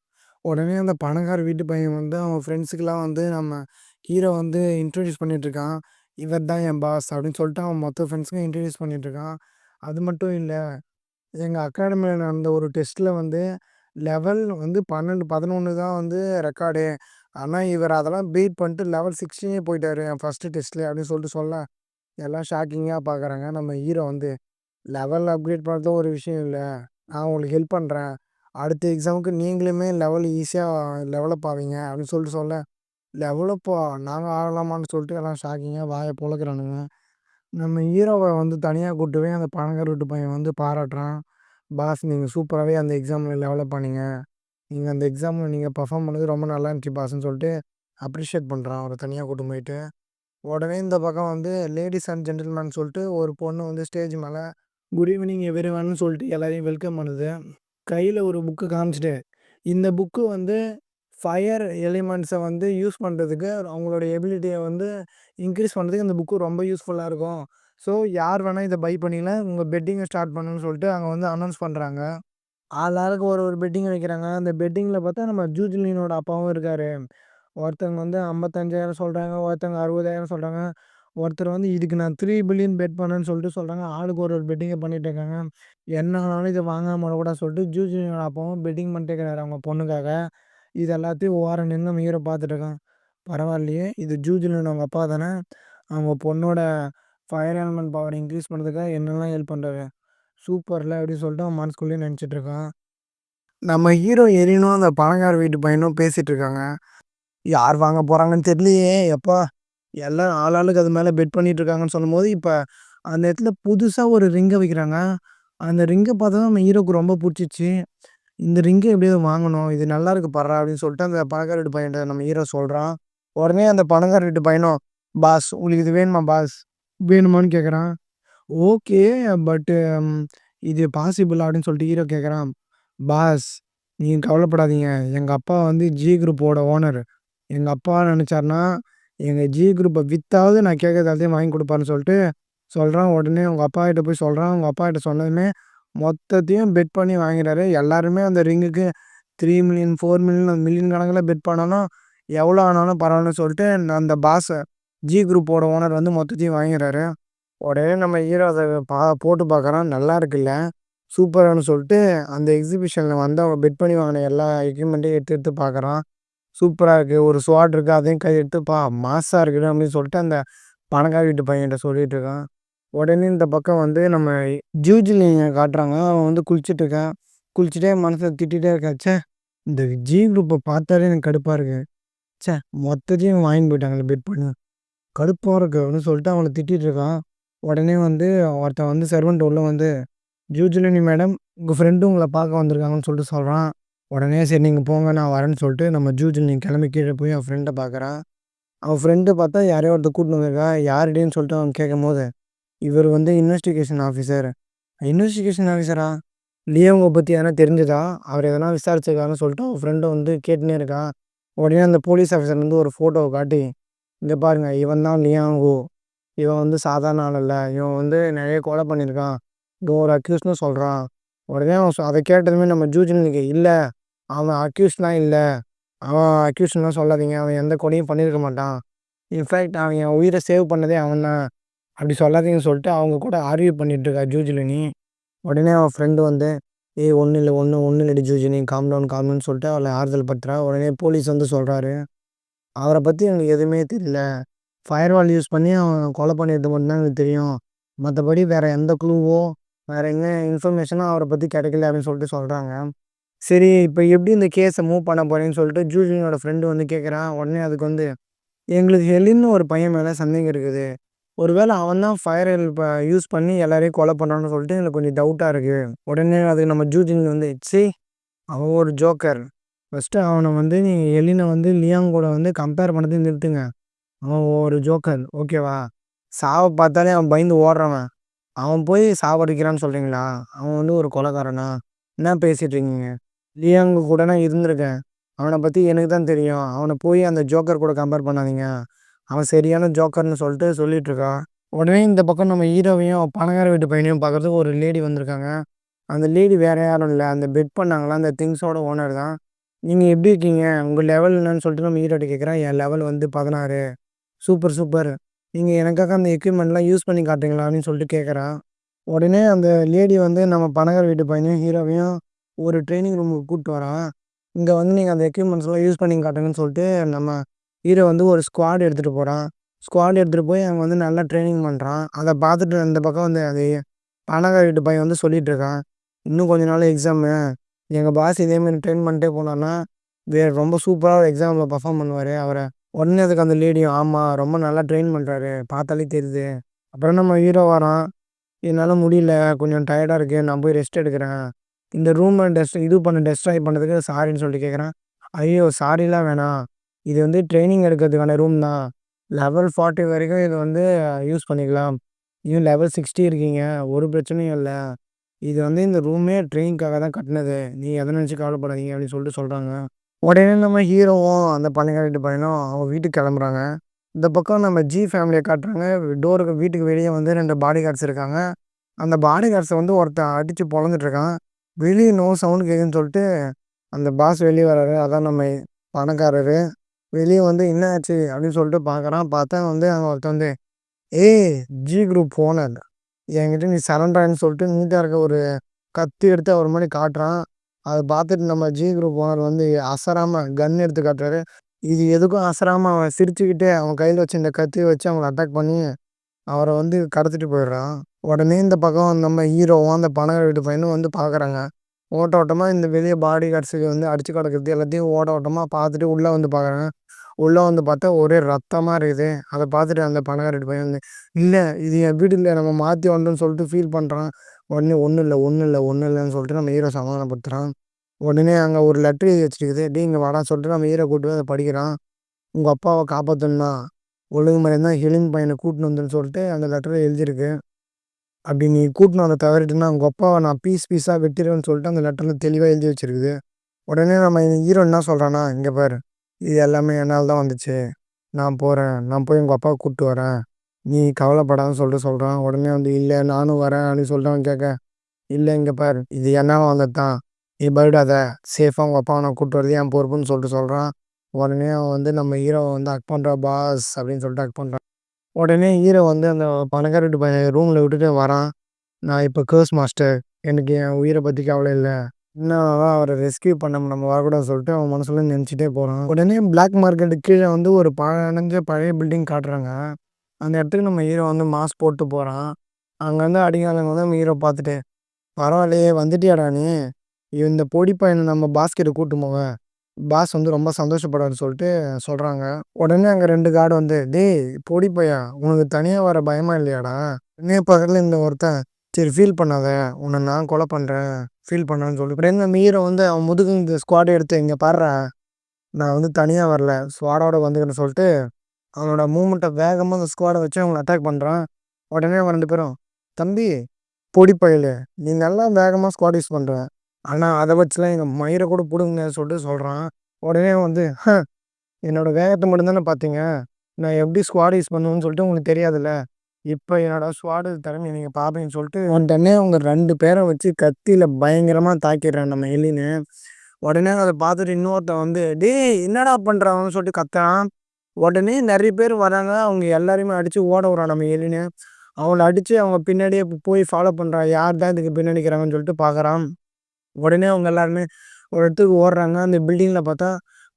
உடனே அந்த பணக்கார வீட்டு பையன் வந்து அவன் ஃப்ரெண்ட்ஸுக்கெலாம் வந்து நம்ம ஹீரோ வந்து இன்ட்ரடியூஸ் பண்ணிகிட்ருக்கான். இவர் தான் என் பாஸ் அப்படின்னு சொல்லிட்டு அவன் மொத்த ஃப்ரெண்ட்ஸுக்கும் இன்ட்ரடியூஸ் பண்ணிகிட்ருக்கான். அது மட்டும் இல்லை, எங்கள் அகாடமியில் நடந்த ஒரு டெஸ்ட்டில் வந்து லெவல் வந்து 12, 11 தான் வந்து ரெக்கார்டு. ஆனால் இவர் அதெல்லாம் பீட் பண்ணிட்டு லெவல் 16 போயிட்டாரு என் ஃபஸ்ட்டு டெஸ்ட்லேயே அப்படின்னு சொல்லிட்டு சொல்ல எல்லாம் ஷாக்கிங்காக பார்க்குறாங்க. நம்ம ஹீரோ வந்து லெவல் அப்கிரேட் பண்ணுறது ஒரு விஷயம் இல்லை, நான் உங்களுக்கு ஹெல்ப் பண்ணுறேன், அடுத்த எக்ஸாமுக்கு நீங்களுமே லெவல் ஈஸியாக டெவலப் ஆவீங்க அப்படின்னு சொல்லிட்டு சொல்ல, லெவலப்பா நாங்கள் ஆகலாமான்னு சொல்லிட்டு எல்லாம் ஷாக்கிங்காக வாயை பொழக்கிறானுங்க. நம்ம ஹீரோவை வந்து தனியாக கூப்பிட்டு போய் அந்த பணக்கார வீட்டு பையன் வந்து பாராட்டுறான். பாஸ் நீங்கள் சூப்பராகவே அந்த எக்ஸாமில் டெவலப் பண்ணீங்க, நீங்கள் அந்த எக்ஸாமில் நீங்கள் பர்ஃபார்ம் பண்ணது ரொம்ப நல்லா இருந்துச்சு பாஸ்ன்னு சொல்லிட்டு அப்ரிஷியேட் பண்ணுறான் அவரை தனியாக கூட்டு போயிட்டு. உடனே இந்த பக்கம் வந்து லேடீஸ் அண்ட் ஜென்டில்மேன் சொல்லிட்டு ஒரு பொண்ணு வந்து ஸ்டேஜ் மேலே குட் ஈவினிங் எவ்ரிவன்னு சொல்லிட்டு எல்லாரையும் வெல்கம் பண்ணுது. கையில் ஒரு புக்கு காமிச்சிட்டு, இந்த புக்கு வந்து ஃபயர் எலிமெண்ட்ஸை வந்து யூஸ் பண்ணுறதுக்கு அவங்களோட எபிலிட்டியை வந்து இன்க்ரீஸ் பண்ணுறதுக்கு இந்த புக்கு ரொம்ப யூஸ்ஃபுல்லாக இருக்கும். ஸோ யார் வேணால் இதை பை பண்ணிக்கலாம், உங்கள் பெட்டிங்கை ஸ்டார்ட் பண்ணுன்னு சொல்லிட்டு அங்கே வந்து அனௌன்ஸ் பண்ணுறாங்க. ஆளாளுக்கு ஒரு ஒரு பெட்டிங் வைக்கிறாங்க. அந்த பெட்டிங்கில் பார்த்தா நம்ம ஜூஜ்லினோட அப்பாவும் இருக்கார். ஒருத்தவங்க வந்து 55,000 சொல்கிறாங்க, ஒருத்தவங்க 60,000 சொல்கிறாங்க, ஒருத்தர் வந்து இதுக்கு நான் 3 பில்லியன் பெட் பண்ணேன்னு சொல்லிட்டு சொல்கிறாங்க. ஆளுக்கு ஒரு ஒரு பெட்டிங்கை பண்ணிகிட்டு இருக்காங்க. என்ன ஆனாலும் இதை வாங்காம விடக்கூடாது சொல்லிட்டு ஜூஜ்லினோட அப்பாவும் பெட்டிங் பண்ணிட்டே இருக்கிறாரு அவங்க பொண்ணுக்காக. இது எல்லாத்தையும் ஓரம் நின்று நம்ம ஹீரோ பார்த்துட்டு இருக்கான். பரவாயில்லையே, இது ஜூஜ்லின் அவங்க அப்பா தானே, அவங்க பொண்ணோட ஃபயர் எலிமெண்ட் பவர் இன்க்ரீஸ் பண்ணுறதுக்காக என்னெல்லாம் ஹெல்ப் பண்ணுறாரு, சூப்பர்ல அப்படின்னு சொல்லிட்டு அவன் மனசுக்குள்ளேயே நினச்சிட்டு இருக்கான். நம்ம ஹீரோ எரினும் அந்த பணக்கார வீட்டு பையனும் பேசிகிட்டு இருக்காங்க. யார் வாங்க போகிறாங்கன்னு தெரியலையே எப்பா, எல்லாம் ஆளாளுக்கு அது மேலே பெட் பண்ணிட்டு இருக்காங்கன்னு சொல்லும்போது, இப்போ அந்த இடத்துல புதுசாக ஒரு ரிங்கை வைக்கிறாங்க. அந்த ரிங்கை பார்த்தா நம்ம ஹீரோக்கு ரொம்ப பிடிச்சிச்சு. இந்த ரிங்கை எப்படியாவது வாங்கணும், இது நல்லா இருக்கு பர்றா அப்படின்னு சொல்லிட்டு அந்த பணக்கார வீட்டு பையன்கிட்ட நம்ம ஹீரோ சொல்கிறான். உடனே அந்த பணக்கார வீட்டு பையனும், பாஸ் உங்களுக்கு இது வேணுமா பாஸ், வேணுமான்னு கேட்குறான். ஓகே, பட்டு இது பாசிபிள் அப்படின்னு சொல்லிட்டு ஹீரோ கேட்குறான். பாஸ் நீங்கள் கவலைப்படாதீங்க, எங்கள் அப்பா வந்து ஜி குரூப்போட ஓனர், எங்கள் அப்பா நினச்சாருன்னா எங்கள் ஜி குரூப்பை வித்தாவது நான் கேட்குறது எல்லாத்தையும் வாங்கி கொடுப்பாருன்னு சொல்லிட்டு சொல்கிறான். உடனே உங்கள் அப்பா கிட்ட போய் சொல்கிறான். உங்கள் அப்பா கிட்ட சொன்னதுமே மொத்தத்தையும் பெட் பண்ணி வாங்கிறாரு. எல்லாருமே அந்த ரிங்குக்கு 3 மில்லியன் 4 மில்லியன் மில்லியன் கணக்கில் பெட் பண்ணாலும் எவ்வளோ ஆனாலும் பரவாயில்லன்னு சொல்லிட்டு அந்த பாஸை ஜி குரூப்போட ஓனர் வந்து மொத்தத்தையும் வாங்கிறாரு. உடனே நம்ம ஹீரோ அதை போட்டு பார்க்குறான். நல்லா இருக்குல்ல, சூப்பரானு சொல்லிட்டு அந்த எக்ஸிபிஷனில் வந்து அவன் பெட் பண்ணி வாங்கின எல்லா எக்யூப்மெண்ட்டையும் எடுத்து எடுத்து பார்க்குறான். சூப்பராக இருக்குது, ஒரு ஸ்வாட் இருக்குது, அதையும் கை எடுத்துப்பா மாஸாக இருக்குது அப்படின்னு சொல்லிட்டு அந்த பணக்கார வீட்டு பையன்கிட்ட சொல்லிட்டு இருக்கான். உடனே இந்த பக்கம் வந்து நம்ம ஜூஜ்லியை காட்டுறாங்க. அவன் வந்து குளிச்சுட்டு இருக்கான். குளிச்சுட்டே மனசை திட்டிகிட்டே இருக்கான். ச்சே, இந்த ஜி குரூப்பை பார்த்தாலே எனக்கு கடுப்பாக இருக்குது, ச்சே மொத்தத்தையும் வாங்கிட்டு போயிட்டாங்களே பெட் பண்ணி, கடுப்பாக இருக்குது அப்படின்னு சொல்லிட்டு அவனை திட்டிகிட்டு இருக்கான். உடனே வந்து ஒருத்தன் வந்து சர்வெண்ட் உள்ள வந்து, ஜூஜ்லினி மேடம் உங்கள் ஃப்ரெண்டு உங்களை பார்க்க வந்திருக்காங்கன்னு சொல்லிட்டு சொல்கிறான். உடனே சரி நீங்கள் போங்க நான் வரேன்னு சொல்லிட்டு நம்ம ஜூஜ்லினி கிளம்பி கீழே போய் அவன் ஃப்ரெண்டை பார்க்குறான். அவன் ஃப்ரெண்டு பார்த்தா யாரையோ ஒருத்தர் கூட்டின்னு வந்திருக்கா. யாருடின்னு சொல்லிட்டு அவன் கேட்கும்போது, இவர் வந்து இன்வெஸ்டிகேஷன் ஆஃபீஸர். இன்வெஸ்டிகேஷன் ஆஃபீஸரா, லியோவை பற்றி எதனா தெரிஞ்சுதா, அவர் எதனா விசாரிச்சிருக்காருன்னு சொல்லிட்டு அவன் ஃப்ரெண்டை வந்து கேட்டுனே இருக்கான். உடனே அந்த போலீஸ் ஆஃபீஸர் வந்து ஒரு ஃபோட்டோவை காட்டி, இங்கே பாருங்க இவன் தான் லியாங்கோ, இவன் வந்து சாதாரண ஆள் இல்லை, இவன் வந்து நிறைய கொலை பண்ணியிருக்கான், இவன் ஒரு அக்யூஸ்னு சொல்கிறான். உடனே அவன் அதை கேட்டதுமே நம்ம ஜூஜ்லிக்கு, இல்லை அவன் அக்யூஸ்லாம் இல்லை, அவன் அக்யூஸ்லாம் சொல்லாதீங்க, அவன் எந்த கொலையும் பண்ணியிருக்க மாட்டான், இன்ஃபேக்ட் அவன் என் உயிரை சேவ் பண்ணதே அவன் தான், அப்படி சொல்லாதீங்கன்னு சொல்லிட்டு அவங்க கூட ஆர்கியூ பண்ணிட்டு இருக்கா ஜூஜ்லினி. உடனே அவன் ஃப்ரெண்டு வந்து, ஏய் ஒன்றும் இல்லை ஒன்றும் இல்லடி ஜூஜ்லினி, காம்டவுன்னு சொல்லிட்டு அவளை ஆறுதல் படுத்துறா. உடனே போலீஸ் வந்து சொல்கிறாரு, அவரை பற்றி எனக்கு எதுவுமே தெரியல, ஃபயர்வால் யூஸ் பண்ணி அவன் கொலை பண்ணியது மட்டும்தான் எனக்கு தெரியும், மற்றபடி வேறு எந்த க்ளூவோ வேறு என்ன இன்ஃபர்மேஷனும் அவரை பற்றி கிடைக்கல அப்படின்னு சொல்லிட்டு சொல்கிறாங்க. சரி இப்போ எப்படி இந்த கேஸை மூவ் பண்ண போகிறேன்னு சொல்லிட்டு ஜூஜ்லினோட ஃப்ரெண்டு வந்து கேட்குறான். உடனே அதுக்கு வந்து, எங்களுக்கு ஹெலின்னு ஒரு பையன் மேலே சந்தேகம் இருக்குது, ஒருவேளை அவன் தான் ஃபயர் இப்போ யூஸ் பண்ணி எல்லாரையும் கொலை பண்ணுறான்னு சொல்லிட்டு எனக்கு கொஞ்சம் டவுட்டாக இருக்குது. உடனே அதுக்கு நம்ம ஜூஜ்லின் வந்து, அவன் ஒரு ஜோக்கர், ஃபஸ்ட்டு அவனை வந்து நீங்கள் எலினை வந்து லியாங் கூட வந்து கம்பேர் பண்ணதை நிறுத்துங்க, அவன் ஒரு ஜோக்கர் ஓகேவா, சாவை பார்த்தாலே அவன் பயந்து ஓடுறவன், அவன் போய் சாவடிக்கிறான்னு சொல்கிறீங்களா, அவன் வந்து ஒரு கொலைகாரனா, என்ன பேசிகிட்டு இருக்கீங்க, லியாங்கு கூட நான் இருந்திருக்கேன், அவனை பற்றி எனக்கு தான் தெரியும், அவனை போய் அந்த ஜோக்கர் கூட கம்பேர் பண்ணாதீங்க, அவன் சரியான ஜோக்கர்ன்னு சொல்லிட்டு சொல்லிட்டுருக்கான். உடனே இந்த பக்கம் நம்ம ஹீரோவையும், பணக்கார வீட்டு பையனையும் பார்க்கறதுக்கு ஒரு லேடி வந்திருக்காங்க. அந்த லேடி வேற யாரும் இல்ல. அந்த பெட் பண்ணாங்கல்ல, அந்த திங்ஸோட ஓனர் தான். "நீங்க எப்படி இருக்கீங்க? உங்க லெவல் என்னன்னு?" சொல்லிட்டு நம்ம ஹீரோட்ட கேட்குறான். "என் லெவல் வந்து 16." "Super, super. நீங்க எனக்காக அந்த எக்யூப்மெண்ட்லாம் யூஸ் பண்ணி காட்டுறீங்களா?" அப்படின்னு சொல்லிட்டு கேட்குறான். உடனே அந்த லேடி வந்து நம்ம பணக்கார வீட்டு பையனையும், ஹீரோவையும் ஒரு ட்ரெய்னிங் ரூமுக்கு கூட்டு வரான். இங்க வந்து நீங்க அந்த எக்யூப்மெண்ட்ஸ்லாம் யூஸ் பண்ணி காட்டுங்கன்னு சொல்லிட்டு, நம்ம ஹீரோ வந்து ஒரு ஸ்குவாட் எடுத்துட்டு போறான். ஸ்குவாட் எடுத்துட்டு போய் அங்க வந்து நல்லா ட்ரெய்னிங் பண்றான். அத பார்த்துட்டு இந்த பக்கம் வந்து அது பணக்கார வீட்டு பையன் வந்து சொல்லிட்டு இருக்கான். "இன்னும் கொஞ்ச நாள்ல எக்ஸாமு. எங்க பாஸ் இதே மாரி ட்ரெயின் பண்ணிட்டே போனார்னா, ரொம்ப சூப்பரா எக்ஸாம்ல பெர்ஃபார்ம் பண்ணுவாரு. உடனே அதுக்கு அந்த லேடியும், "ஆமா, ரொம்ப நல்லா ட்ரெயின் பண்றாரு. பார்த்தாலே தெரியுது." அப்புறம் நம்ம ஹீரோ வரான். "என்னால முடியல. கொஞ்சம் டயர்டா இருக்கு. நான் போய் ரெஸ்ட் எடுக்கிறேன். இந்த ரூம டெஸ்ட்ராய் பண்ணதுக்கு சாரின்னு" சொல்லிட்டு கேட்குறேன். "ஐயோ! சாரிலாம் வேணாம். இது வந்து ட்ரெய்னிங் எடுக்கிறதுக்கான ரூம் தான். லெவல் 40 வரைக்கும் இத வந்து யூஸ் பண்ணிக்கலாம். நீயும் லெவல் 60 இருக்கீங்க. ஒரு பிரச்சனையும் இல்ல. இது வந்து இந்த ரூமே ட்ரெயினிங்காக தான் கட்டுனது. நீங்க எத நினைச்சும் கவலைப்படாதீங்க" அப்படின்னு சொல்லிட்டு சொல்றாங்க. உடனே நம்ம ஹீரோவும், அந்த பணக்கார வீட்டு பையனும் அவங்க வீட்டுக்கு கிளம்புறாங்க. இந்த பக்கம் நம்ம ஜி ஃபேமிலிய காட்டுறாங்க. வீட்டுக்கு வெளிய வந்து 2 பாடி கார்ட்ஸ் இருக்காங்க. அந்த பாடி கார்ட்ஸ வந்து ஒருத்தன் அடிச்சு பொளந்துட்டு இருக்கான். வெளிய சவுண்ட் கேட்குதுன்னு சொல்லிட்டு அந்த பாஸ் வெளிய வராரு. அதான் நம்ம பணக்காரரு. வெளிய வந்து "என்ன ஆச்சு?" அப்படின்னு சொல்லிட்டு பார்க்குறான். பார்த்தா வந்து அங்க ஒருத்தன் வந்து, "ஏய், ஜி குரூப் ஓனர். என்கிட்ட நீ சரண்டர் ஆயிடுன்னு" சொல்லிட்டு நீட்டா இருக்க ஒரு கத்தி எடுத்து அவர் முன்னாடி காட்டுறான். அத பார்த்துட்டு நம்ம ஜி குரூப் ஓனர் வந்து அசராம கன் எடுத்து காட்டுறாரு. இது எதுக்கும் அசராம அவன் சிரிச்சுக்கிட்டே அவன் கையில வச்சிருந்த கத்திய வச்சு அவங்கள அட்டாக் பண்ணி, அவர வந்து கடத்திட்டு போயிடுறான். உடனே இந்த பக்கம் நம்ம ஹீரோவும், அந்த பணக்கார வீட்டு பையனும் வந்து பார்க்குறாங்க. ஓட்டமா இந்த வெளிய பாடி கார்ட்ஸுக்கு வந்து அடிச்சு கிடக்குறது எல்லாத்தையும் ஓட்டமா பார்த்துட்டு உள்ள வந்து பார்க்குறாங்க. உள்ள வந்து பார்த்தா ஒரே ரத்தமா இருக்குது. அத பார்த்துட்டு அந்த பணக்கார வீட்டு பையன் வந்து, "இல்ல, இது என் வீடு இல்ல. நம்ம மாத்தி வந்தோம்ன்னு" சொல்லிட்டு ஃபீல் பண்றான். உடனே "ஒண்ணும் இல்ல, ஒண்ணும் இல்ல, ஒண்ணும் இல்லன்னு" சொல்லிட்டு நம்ம ஹீரோ சமாதானப்படுத்துறான். உடனே அங்க ஒரு லெட்டர் எழுதி வச்சிருக்குது. "டேய், இங்க வாடான்னு" சொல்லிட்டு நம்ம ஹீரோ கூட்டு போய் அத படிக்கிறான். "உங்க அப்பாவ காப்பாத்தணும்னா, ஒழுங்கு மரியாதையா ஹெலின் பையன கூட்டின்னு வந்துருன்னு" சொல்லிட்டு அந்த லெட்டர்ல எழுதியிருக்கு. "அப்படி நீ கூட்டின்னு வர தவறிட்டன்னா, உங்க அப்பாவ நான் பீஸா வெட்டிருவேன்னு" சொல்லிட்டு அந்த லெட்டர்ல தெளிவா எழுதி வச்சிருக்குது. உடனே நம்ம ஹீரோ என்ன சொல்றான்னா, "இங்க பாரு. இது எல்லாமே என்னால தான் வந்துச்சு. நான் போறேன். நான் போய் உங்க அப்பாவ கூட்டு வரேன். நீ கவலைப்படாதன்னு" சொல்லிட்டு சொல்றான். உடனே வந்து, "இல்ல, நானும் வரேன்" அப்படின்னு சொல்லிட்டு அவன் கேட்க, "இல்ல, இங்க பாரு. இது என்னால வந்தது தான். நீ பயப்படாத. சேஃபா உங்க அப்பாவ நான் கூட்டு வரது என் பொறுப்புன்னு" சொல்லிட்டு சொல்றான். உடனே அவன் வந்து நம்ம ஹீரோவ வந்து ஹக் பண்றான். "பாஸ்" அப்படின்னு சொல்லிட்டு ஹக் பண்றான். உடனே ஹீரோ வந்து அந்த பணக்கார வீட்டு பையன் ரூம்ல விட்டுட்டு வரான். "நான் இப்ப கர்ஸ் மாஸ்டர். எனக்கு என் உயிர பத்தி கவலை இல்ல. இன்னும் அவர ரெஸ்கியூ பண்ண நம்ம வரக்கூடாதுன்னு" சொல்லிட்டு அவன் மனசுல நெனச்சுட்டே போறான். உடனே பிளாக் மார்க்கெட்டுக்கு கீழ வந்து ஒரு பழஞ்ச பழைய பில்டிங் காட்டுறாங்க. அந்த இடத்துக்கு நம்ம ஹீரோ வந்து மாஸ்க் போட்டு போறான். அங்க வந்து அடியாளுங்க வந்து நம்ம ஹீரோ பார்த்துட்டு, "பரவாயில்லையே, வந்துட்டியாடா நீ? இந்த பொடி பையன நம்ம பாஸ் கிட்ட கூட்டு போங்க. பாஸ் வந்து ரொம்ப சந்தோஷப்படுவாருன்னு" சொல்லிட்டு சொல்றாங்க. உடனே அங்க 2 கார்டு வந்து, "டேய் பொடி பையா, உனக்கு தனியா வர பயமா இல்லையாடா?" உடனே பக்கத்துல இந்த ஒருத்தன், "சரி, ஃபீல் பண்ணாத. உன்ன நான் கொலை பண்றேன். ஃபீல் பண்ணாதன்னு" சொல்லி உடனே நம்ம ஹீரோ வந்து அவன் முதுகுல இந்த ஸ்குவாட் எடுத்து, "இங்க பார்றா, நான் வந்து தனியா வரல. ஸ்குவாடோட வந்துக்கிறேன்னு" சொல்லிட்டு அவனோட மூவ்மெண்ட்ட வேகமா அந்த ஸ்குவாட வச்சு அவங்கள அட்டாக் பண்றான். உடனே அவன் 2 பேரும், "தம்பி, பொடி பயலே, நீ நல்லா வேகமா ஸ்குவாட் யூஸ் பண்ற. ஆனா அத வச்சுலாம் எங்க மயிர கூட புடுங்க முடியாதுன்னு" சொல்லிட்டு சொல்றான். உடனே அவன் வந்து, என்னோட வேகத்த மட்டும் தானே பார்த்தீங்க. நான் எப்படி ஸ்குவாட் யூஸ் பண்ணுவேன்னு சொல்லிட்டு உங்களுக்கு தெரியாதுல்ல. இப்ப என்னோட ஸ்குவாடு திறமைய நீங்க பார்ப்பீங்கன்னு" சொல்லிட்டு உடனே அவங்க 2 பேர வச்சு கத்தியில பயங்கரமா தாக்கிடுறான் நம்ம எலினு. உடனே அத பார்த்துட்டு இன்னொருத்தன் வந்து, "டேய், என்னடா பண்ற அவன்னு?" சொல்லிட்டு கத்துறான். உடனே நெறைய பேர் வராங்க. அவங்க எல்லாரையுமே அடிச்சு ஓட விடுறான் நம்ம எலினு. அவங்கள அடிச்சு அவங்க பின்னாடியே போய் ஃபாலோ பண்றான். யார் தான் இதுக்கு பின்னாடி நிக்கிறாங்கன்னு சொல்லிட்டு பார்க்குறான். உடனே அவங்க எல்லாருமே ஒரு இடத்துக்கு ஓடுறாங்க. அந்த பில்டிங்ல பார்த்தா,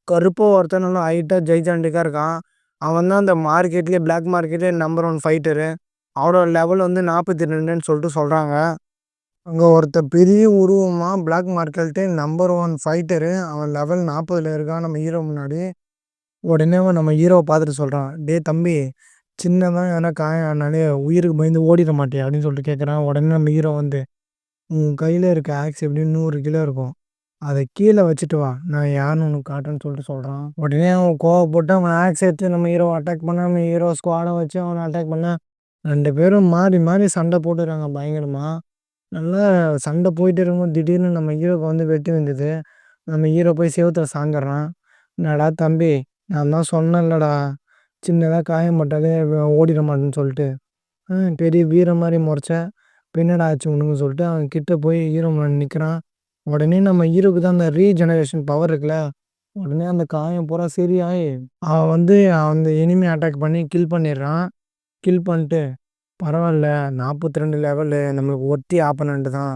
கருப்பா ஒருத்தன் நல்லா ஹைட்டா ஜைஜாண்டிக்கா இருக்கான். அவன் தான் அந்த மார்க்கெட்லயே பிளாக் மார்க்கெட்லயே நம்பர் 1 ஃபைட்டரு. அவனோட லெவல் வந்து 42ன்னு சொல்லிட்டு சொல்றாங்க. அங்க ஒருத்தன் பெரிய உருவமா பிளாக் மார்க்கெட்லயே நம்பர் 1 ஃபைட்டரு. அவன் லெவல் 40ல இருக்கான் நம்ம ஹீரோ முன்னாடி. உடனே அவன் நம்ம ஹீரோவ பார்த்துட்டு சொல்றான், "டேய் தம்பி, சின்னதா எதனா காயம் ஆனாலே உயிருக்கு பயந்து ஓடிற மாட்டியா?" அப்படின்னு சொல்லிட்டு கேட்குறான். உடனே நம்ம ஹீரோ வந்து, "உன் கையில இருக்க ஆக்ஸ் எப்படியும் 100 கிலோ இருக்கும். அத கீழ வச்சுட்டு வா. நான் யாருன்னு உனக்கு காட்டுறேன்னு" சொல்லிட்டு சொல்றான். உடனே அவன் கோவப்பட்டு அவன் ஆக்ஸ் எடுத்து நம்ம ஹீரோவ அட்டாக் பண்ண, நம்ம ஹீரோ ஸ்குவாட வச்சு அவன அட்டாக் பண்ண, 2 பேரும் மாறி மாறி சண்டை போட்டுக்கிறாங்க பயங்கரமா. நல்லா சண்டை போயிட்டே இருக்கும்போது திடீர்னு நம்ம ஹீரோக்கு வந்து வெட்டு வந்தது. நம்ம ஹீரோ போய் செவுத்துல சாய்ந்துடுறான். "என்னடா தம்பி, நான் தான் சொன்னேன்லடா, சின்னதா காயம் பட்டாலே ஓடிட மாட்டேன்னு சொல்லிட்டு, பெரிய வீரன் மாரி மொறச்ச, "இப்ப என்னடா ஆச்சு உனக்குன்னு?" சொல்லிட்டு அவன் கிட்ட போய் ஹீரோ முன்னாடி நிக்கிறான். உடனே நம்ம ஹீரோக்கு தான் அந்த ரீஜெனரேஷன் பவர் இருக்குல்ல, உடனே அந்த காயம் பூரா சரியாயி, அவன் வந்து அந்த எனிமி அட்டாக் பண்ணி கில் பண்ணிடுறான். கில் பண்ணிட்டு, "பரவால்ல 42 லெவலு நம்மளுக்கு ஒர்த்தி ஆப்போனன்ட் தான்.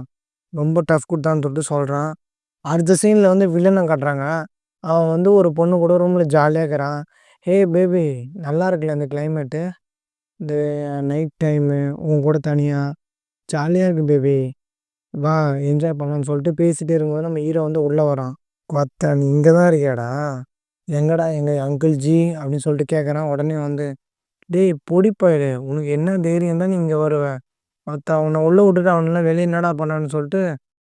ரொம்ப டஃப் குடுத்தான்னு" சொல்லிட்டு சொல்றான். அடுத்த சீன்ல வந்து வில்லன காட்டுறாங்க. அவன் வந்து ஒரு பொண்ணு கூட ரூம்ல ஜாலியா இருக்கிறான். "ஹேய் பேபி நல்லா இருக்குல்ல இந்த கிளைமேட்டு. இந்த நைட் டைமு உன் கூட தனியா ஜாலியா இருக்கு பேபி. வா என்ஜாய் பண்ணலாம்னு" சொல்லிட்டு பேசிட்டே இருக்கும்போது நம்ம ஹீரோ வந்து உள்ள வரான். "கொத்த நீ இங்க தான் இருக்கியாடா? எங்கடா எங்க அங்கிள் ஜி?" அப்படின்னு சொல்லிட்டு கேட்குறான். உடனே வந்து, "டேய் பொடி பயலே உனக்கு என்ன தைரியம் தான் நீ இங்க வருவ? அவன உள்ள விட்டுட்டு அவனெல்லாம் வெளிய என்னடா பண்ணான்னு" சொல்லிட்டு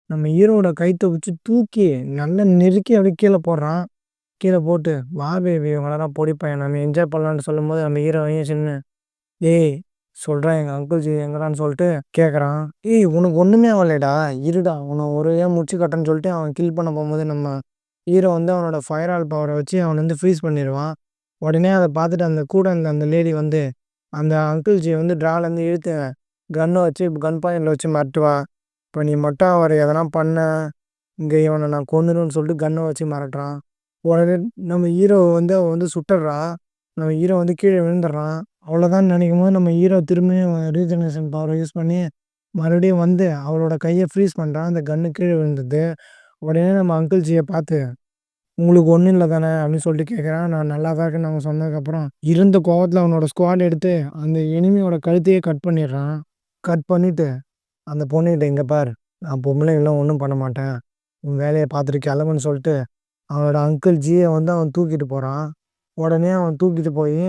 நம்ம ஹீரோவோட கயித்த வச்சு தூக்கி நல்லா நெருக்கி அப்படியே கீழ போடுறான். கீழ போட்டு, "வா பேபி இவங்களலாம் பொடி பையன் நம்ம என்ஜாய் பண்ணலான்னு" சொல்லும்போது நம்ம ஹீரோ எழுந்திருச்சுன்னு, "ஏய் சொல்றா எங்க அங்கிள் ஜி எங்கடான்னு" சொல்லிட்டு கேட்குறான். "ஏய் உனக்கு ஒண்ணுமே ஆவலடா, இருடா உன்ன ஒரு வழியா முடிச்சு காட்டுறேன்னு" சொல்லிட்டு அவன் கில் பண்ண போம்போது நம்ம ஹீரோ வந்து அவனோட ஃபயர் ஆல் பவர வச்சு அவன வந்து ஃப்ரீஸ் பண்ணிருவான். உடனே அத பார்த்துட்டு அந்த கூட இருந்த அந்த லேடி வந்து அந்த அங்கிள் ஜிய வந்து ட்ராலேருந்து இழுத்து கன்ன வச்சு கன் பாயிண்ட்ல வச்சு மிரட்டுவா. "இப்ப நீ மட்டும் அவர எதனா பண்ண, இங்க இவன நான் கொன்னுருவேன்னு" சொல்லிட்டு கன்ன வச்சு மிரட்டுறான். உடனே நம்ம ஹீரோவ வந்து அவ வந்து சுட்டுர்றா. நம்ம ஹீரோ வந்து கீழ விழுந்துர்றான். அவ்வளோதான்னு நெனைக்கும்போது நம்ம ஹீரோ திரும்பியும் ரீஜெனரேஷன் பவர யூஸ் பண்ணி மறுபடியும் வந்து அவளோட கைய ஃப்ரீஸ் பண்றான். அந்த கன்னு கீழ விழுந்துருது. உடனே நம்ம அங்கிள் ஜிய பார்த்து, "உங்களுக்கு ஒண்ணும் இல்ல தானே?" அப்படின்னு சொல்லிட்டு கேட்குறான். "நான் நல்லா தான் இருக்கேன்னு" அவங்க சொன்னதுக்கப்புறம், இருந்த கோவத்துல அவனோட ஸ்குவாட் எடுத்து அந்த எனிமியோட கழுத்தையே கட் பண்ணிடுறான். கட் பண்ணிட்டு, அந்த பொண்ணுகிட்ட, "இங்க பாரு, நான் பொம்பளைங்கலாம் ஒண்ணும் பண்ண மாட்டேன். உன் வேலைய பார்த்துட்டு கெளம்புன்னு" சொல்லிட்டு, அவனோட அங்கிள் ஜிய வந்து அவன் தூக்கிட்டு போறான். உடனே அவன் தூக்கிட்டு போயி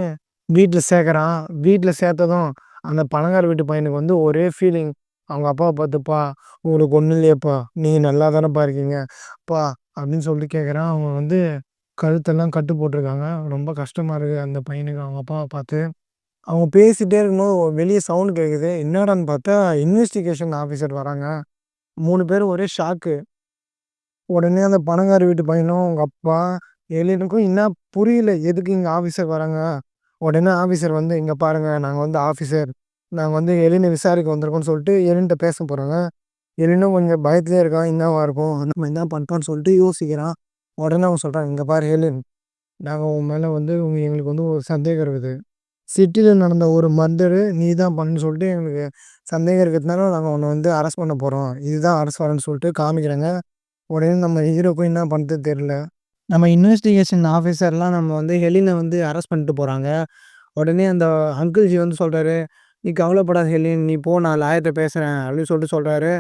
வீட்ல சேர்க்குறான். வீட்ல சேர்த்ததும், அந்த பணக்கார வீட்டு பையனுக்கு வந்து ஒரே ஃபீலிங். அவங்க அப்பாவ பார்த்து, "அப்பா உங்களுக்கு ஒண்ணும் இல்லையேப்பா, நீங்க நல்லா தானப்பா இருக்கீங்க, அப்பா" அப்படின்னு சொல்லிட்டு கேட்குறான். அவன் வந்து கழுத்தெல்லாம் கட்டு போட்டுருக்காங்க. ரொம்ப கஷ்டமா இருக்கு அந்த பையனுக்கு அவங்க அப்பாவ பார்த்து. அவங்க பேசிட்டே இருக்கும்போது வெளிய சவுண்ட் கேட்குது. என்னடான்னு பார்த்தா இன்வெஸ்டிகேஷன் ஆஃபீசர் வராங்க. 3 பேரும் ஒரே ஷாக்கு. உடனே அந்த பணக்கார வீட்டு பையனும், அவங்க அப்பா, எழிலுக்கும் என்ன புரியல. எதுக்கு இங்க ஆஃபீசர் வராங்க? உடனே ஆஃபீசர் வந்து, "இங்க பாருங்க நாங்க வந்து ஆஃபீசர். நாங்க வந்து எழின விசாரிக்க வந்திருக்கோம்ன்னு" சொல்லிட்டு எழின்ட்ட பேச போறாங்க. எழிலும் கொஞ்சம் பயத்திலே இருக்கான். என்னவா இருக்கும்? நம்ம என்ன பண்ணிட்டோம்ன்னு சொல்லிட்டு யோசிக்கிறான். உடனே அவன் சொல்றான், "இங்க பாரு எழின், நாங்க உன் மேல வந்து எங்களுக்கு வந்து ஒரு சந்தேகம் இருக்குது. சிட்டில நடந்த ஒரு மர்டரு நீ தான் பண்ணன்னு சொல்லிட்டு எங்களுக்கு சந்தேகம் இருக்கிறதுனால நாங்க உன்ன வந்து அரெஸ்ட் பண்ண போறோம். இதுதான் அரெஸ்ட் வாரண்ட்ன்னு" சொல்லிட்டு காமிக்கிறாங்க. உடனே நம்ம ஹீரோக்கும் என்ன பண்ணுறது தெரியல. நம்ம இன்வெஸ்டிகேஷன் ஆஃபீஸர்லாம் நம்ம வந்து ஹெலின வந்து அரெஸ்ட் பண்ணிட்டு போறாங்க. உடனே அந்த அங்கிள் ஜி வந்து சொல்றாரு, "நீ கவலைப்படாத ஹெலின், நீ போ நான் லாயர்ட்ட பேசுறேன்" அப்படின்னு சொல்லிட்டு சொல்றாரு.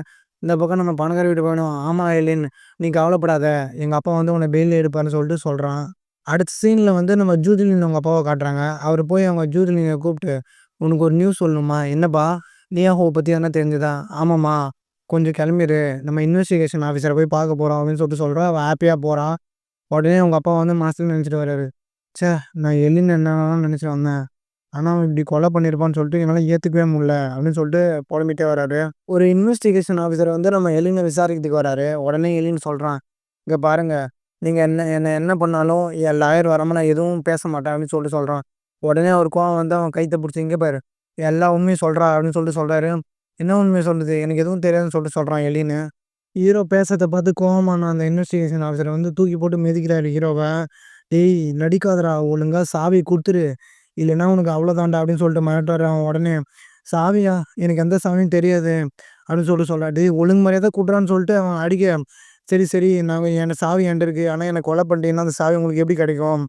இந்த பக்கம் நம்ம பணக்கார வீட்டு பையனும், "ஆமா ஹெலின், நீ கவலைப்படாத. எங்க அப்பா வந்து உன்ன பெயில்ல எடுப்பாருன்னு" சொல்லிட்டு சொல்றான். அடுத்த சீன்ல வந்து நம்ம ஜூலின் அவங்க அப்பாவ காட்டுறாங்க. அவரு போய் அவங்க ஜூலின கூப்பிட்டு, "உனக்கு ஒரு நியூஸ் சொல்லணுமா?" "என்னப்பா? லியாஹோவ பத்தி எதனா தெரிஞ்சுதா?" "ஆமாம்மா. கொஞ்சம் கிளம்பிரு. நம்ம இன்வெஸ்டிகேஷன் ஆஃபீஸர போய் பார்க்க போறோம்" அப்படின்னு சொல்லிட்டு சொல்றா. அவன் ஹேப்பியா போறான். உடனே அவங்க அப்பா வந்து மனசுல நினைச்சுட்டு வர்றாரு. ச்சே! நான் எலின்னு என்னென்னலாம் நினைச்சு வந்தேன். ஆனா அவன் இப்படி கொலை பண்ணியிருப்பான்னு சொல்லிட்டு என்னால ஏத்துக்கவே முடியல அப்படின்னு சொல்லிட்டு புலம்பிட்டே வர்றாரு. ஒரு இன்வெஸ்டிகேஷன் ஆஃபீஸர் வந்து நம்ம எலின விசாரிக்கிறதுக்கு வராரு. உடனே எலின்னு சொல்றான், "இங்க பாருங்க, நீங்க என்ன பண்ணாலும் என் லாயர் வராம நான் எதுவும் பேச மாட்டேன்" அப்படின்னு சொல்லிட்டு சொல்றான். உடனே அவருக்கு கோவம் வந்து அவன் கயித்த புடிச்சு, "இங்க பாரு, எல்லா உண்மையும் சொல்றா" அப்படின்னு சொல்லிட்டு சொல்றாரு. "என்ன உண்மைய சொல்றது? எனக்கு எதுவும் தெரியாதுன்னு" சொல்லிட்டு சொல்றான் எலின்னு. ஹீரோ பேசுறத பார்த்து கோவமான அந்த இன்வெஸ்டிகேஷன் ஆஃபீஸர வந்து தூக்கி போட்டு மிதிக்கிறாரு ஹீரோவ. "டேய் நடிக்காதடா! ஒழுங்கா சாவிய குடுத்துரு. இல்லன்னா உனக்கு அவ்வளோதான்டா" அப்படின்னு சொல்லிட்டு மிரட்டுறாரு. அவன் உடனே, "சாவியா? எனக்கு எந்த சாவியும் தெரியாது" அப்படின்னு சொல்லிட்டு சொல்றான். "டேய் ஒழுங்கு மரியாதையா குட்றான்னு" சொல்லிட்டு அவன் அடிக்க, "சரி, சரி நான் என் சாவி என்ட்ட இருக்கு. ஆனா என்ன கொலை பண்ணிட்டீங்கன்னா அந்த சாவி உங்களுக்கு எப்படி கிடைக்கும்?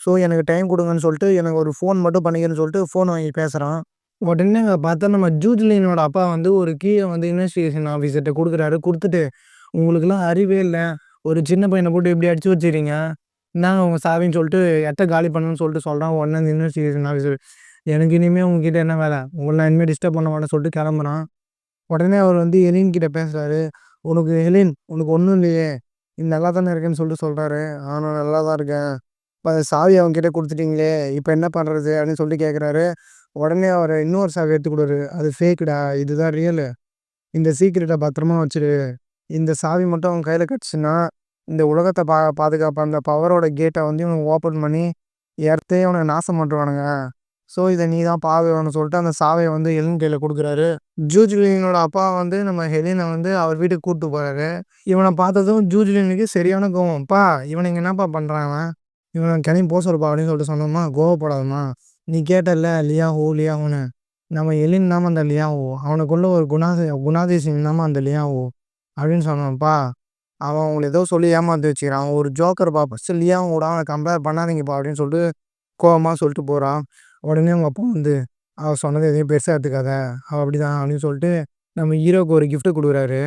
ஸோ எனக்கு டைம் குடுங்கன்னு" சொல்லிட்டு எனக்கு ஒரு ஃபோன் மட்டும் பண்ணிக்கிறேன்னு சொல்லிட்டு ஃபோன் வாங்கி பேசுறான். உடனே அங்க பார்த்தா நம்ம ஜூஜ்லினோட அப்பா வந்து ஒரு கீய வந்து இன்வெஸ்டிகேஷன் ஆஃபீசர்ட்ட குடுக்குறாரு. குடுத்துட்டு, "உங்களுக்கெல்லாம் அறிவே இல்ல. ஒரு சின்ன பையன போட்டு இப்படி அடிச்சு வச்சுக்கிறீங்க. இந்தாங்க உங்க சாவின்னு" சொல்லிட்டு இடத்த காலி பண்ணுன்னு சொல்லிட்டு சொல்றான். உடனே அந்த இன்வெஸ்டிகேஷன் ஆஃபீசர், "எனக்கு இனிமே உங்ககிட்ட என்ன வேல? உங்கள நான் இனிமே டிஸ்டர்ப் பண்ண மாட்டேன்னு" சொல்லிட்டு கிளம்புறான். உடனே அவர் வந்து ஹெலின் கிட்ட பேசுறாரு. ஹெலின் உனக்கு ஒண்ணும் இல்லையே? நீ நல்லா தானே இருக்கேன்னு" சொல்லிட்டு சொல்றாரு. நான் நல்லா தான் இருக்கேன்." "இப்ப சாவிய அவன்கிட்ட குடுத்துட்டீங்களே! இப்ப என்ன பண்றது?" அப்படின்னு சொல்லிட்டு கேட்குறாரு. உடனே அவரு இன்னொரு சாவி எடுத்து குடுக்குறாரு. "அது ஃபேக்குடா. இதுதான் ரியலு. இந்த சீக்ரெட்ட பத்திரமா வச்சுரு. இந்த சாவி மட்டும் அவன் கையில கெடச்சுச்சுன்னா, இந்த உலகத்த பாதுகாப்ப அந்த பவரோட கேட்ட வந்து இவன் ஓப்பன் பண்ணி, எர்த்தே இவனுங்க நாசம் பண்ணுவானுங்க. ஸோ இத நீ தான் பாக்கணும்னு சொல்லிட்டு அந்த சாவிய வந்து ஹெலன் கையில குடுக்குறாரு. ஜூஜ்லினோட அப்பா வந்து நம்ம ஹெலின வந்து அவர் வீட்டுக்கு கூட்டு போறாரு. இவன பார்த்ததும் ஜூஜ்லினுக்கு சரியான கோவம். "அப்பா இவனுங்க என்னப்பா பண்றான் இவன்? இவன கெளம்பி போ சொல்லுப்பா" அப்படின்னு சொல்லிட்டு சொன்னோமா, "கோவப்படாதம்மா. நீ கேட்டல்ல லியாஓ லியாவோன்னு. நம்ம ஹெலின் தாம்மா அந்த லியாஓ. அவனுக்குள்ள ஒரு குணாதிசயம் தாம்மா அந்த லியாஓ" அப்படின்னு சொன்னோம்ப்பா. அவன் உங்கள ஏதோ சொல்லி ஏமாத்தி வச்சுக்கிறான். அவன் ஒரு ஜோக்கர்ப்பா. ஃபர்ஸ்ட்டு லியாவோட அவன கம்பேர் பண்ணாதீங்கப்பா அப்படின்னு சொல்லிட்டு கோவமா சொல்லிட்டு போறான். உடனே அவங்க அப்பா வந்து, "அவ சொன்னத எதையும் பெருசா எடுத்துக்காத. அவ அப்படிதான்" அப்படின்னு சொல்லிட்டு நம்ம ஹீரோக்கு ஒரு கிஃப்ட் குடுக்குறாரு.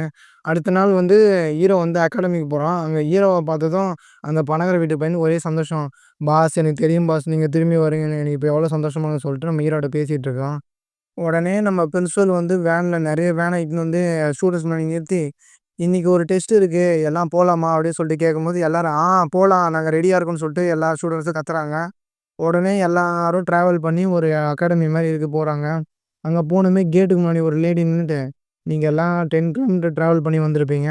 அடுத்த நாள் வந்து ஹீரோ வந்து அகாடமிக்கு போறான். அங்க ஹீரோவ பார்த்ததும் அந்த பணக்கார வீட்டு பையனுக்கு ஒரே சந்தோஷம். "பாஸ் எனக்கு தெரியும் பாஸ் நீங்க திரும்பி வருவீங்கன்னு. எனக்கு இப்ப எவ்வளோ சந்தோஷமா இருக்குன்னு" சொல்லிட்டு நம்ம ஹீரோட்ட பேசிட்டு இருக்கான். உடனே நம்ம பிரின்சிபல் வந்து வேன்ல நெறைய வேன இட்டுன்னு வந்து ஸ்டூடண்ட்ஸ் முன்னாடி நிறுத்தி, "இன்னைக்கு ஒரு டெஸ்ட் இருக்கு. எல்லாம் போலாமா?" அப்படின்னு சொல்லிட்டு கேட்கும்போது எல்லாரும், போலாம். நாங்க ரெடியா இருக்கோம்ன்னு" சொல்லிட்டு எல்லா ஸ்டூடண்ட்ஸும் கத்துறாங்க. உடனே எல்லாரும் டிராவல் பண்ணி ஒரு அகாடமி மாரி இதுக்கு போறாங்க. அங்க போனதுமே கேட்டுக்கு முன்னாடி ஒரு லேடி நின்னுட்டு, "நீங்க எல்லாம் 10 கிலோமீட்டர் டிராவல் பண்ணி வந்திருப்பீங்க.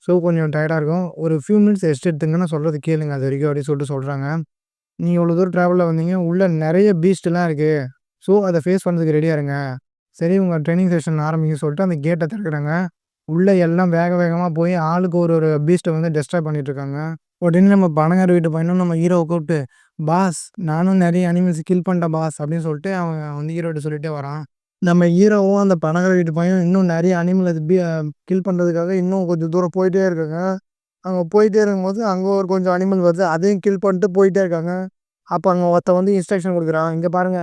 ஸோ கொஞ்சம் டயர்டா இருக்கும். ஒரு ஃபியூ மினிட்ஸ் ரெஸ்ட் எடுத்துங்க. நான் சொல்றத கேளுங்க அதுவரைக்கும்" அப்படின்னு சொல்லிட்டு சொல்றாங்க. "நீங்க இவ்வளோ தூரம் டிராவல்ல வந்தீங்க. உள்ள நெறைய பீஸ்ட்லாம் இருக்கு. ஸோ அத ஃபேஸ் பண்றதுக்கு ரெடியா இருங்க. சரி உங்க ட்ரெய்னிங் செஷன் ஆரம்பிங்கன்னு" சொல்லிட்டு அந்த கேட்ட திறக்குறாங்க. உள்ள எல்லாம் வேக வேகமா போய் ஆளுக்கு ஒரு ஒரு பீஸ்ட்ட வந்து டெஸ்ட்ராய் பண்ணிட்டு இருக்காங்க. உடனே நம்ம பணக்கார வீட்டு பையனும் நம்ம ஹீரோவ கூப்பிட்டு, "பாஸ் நானும் நெறைய அனிமல்ஸ் கில் பண்ணிட்டேன் பாஸ்" அப்படின்னு சொல்லிட்டு அவன் வந்து ஹீரோட்ட சொல்லிட்டே வரான். நம்ம ஹீரோவும் அந்த பணக்கார வீட்டு பையனும் இன்னும் நெறைய அனிமல் கில் பண்றதுக்காக இன்னும் கொஞ்சம் தூரம் போயிட்டே இருக்காங்க. அங்க போயிட்டே இருக்கும்போது அங்க ஒரு கொஞ்சம் அனிமல் வருது. அதையும் கில் பண்ணிட்டு போயிட்டே இருக்காங்க. அப்ப அங்க ஒருத்தன் வந்து இன்ஸ்ட்ரக்ஷன் குடுக்குறான். "இங்க பாருங்க.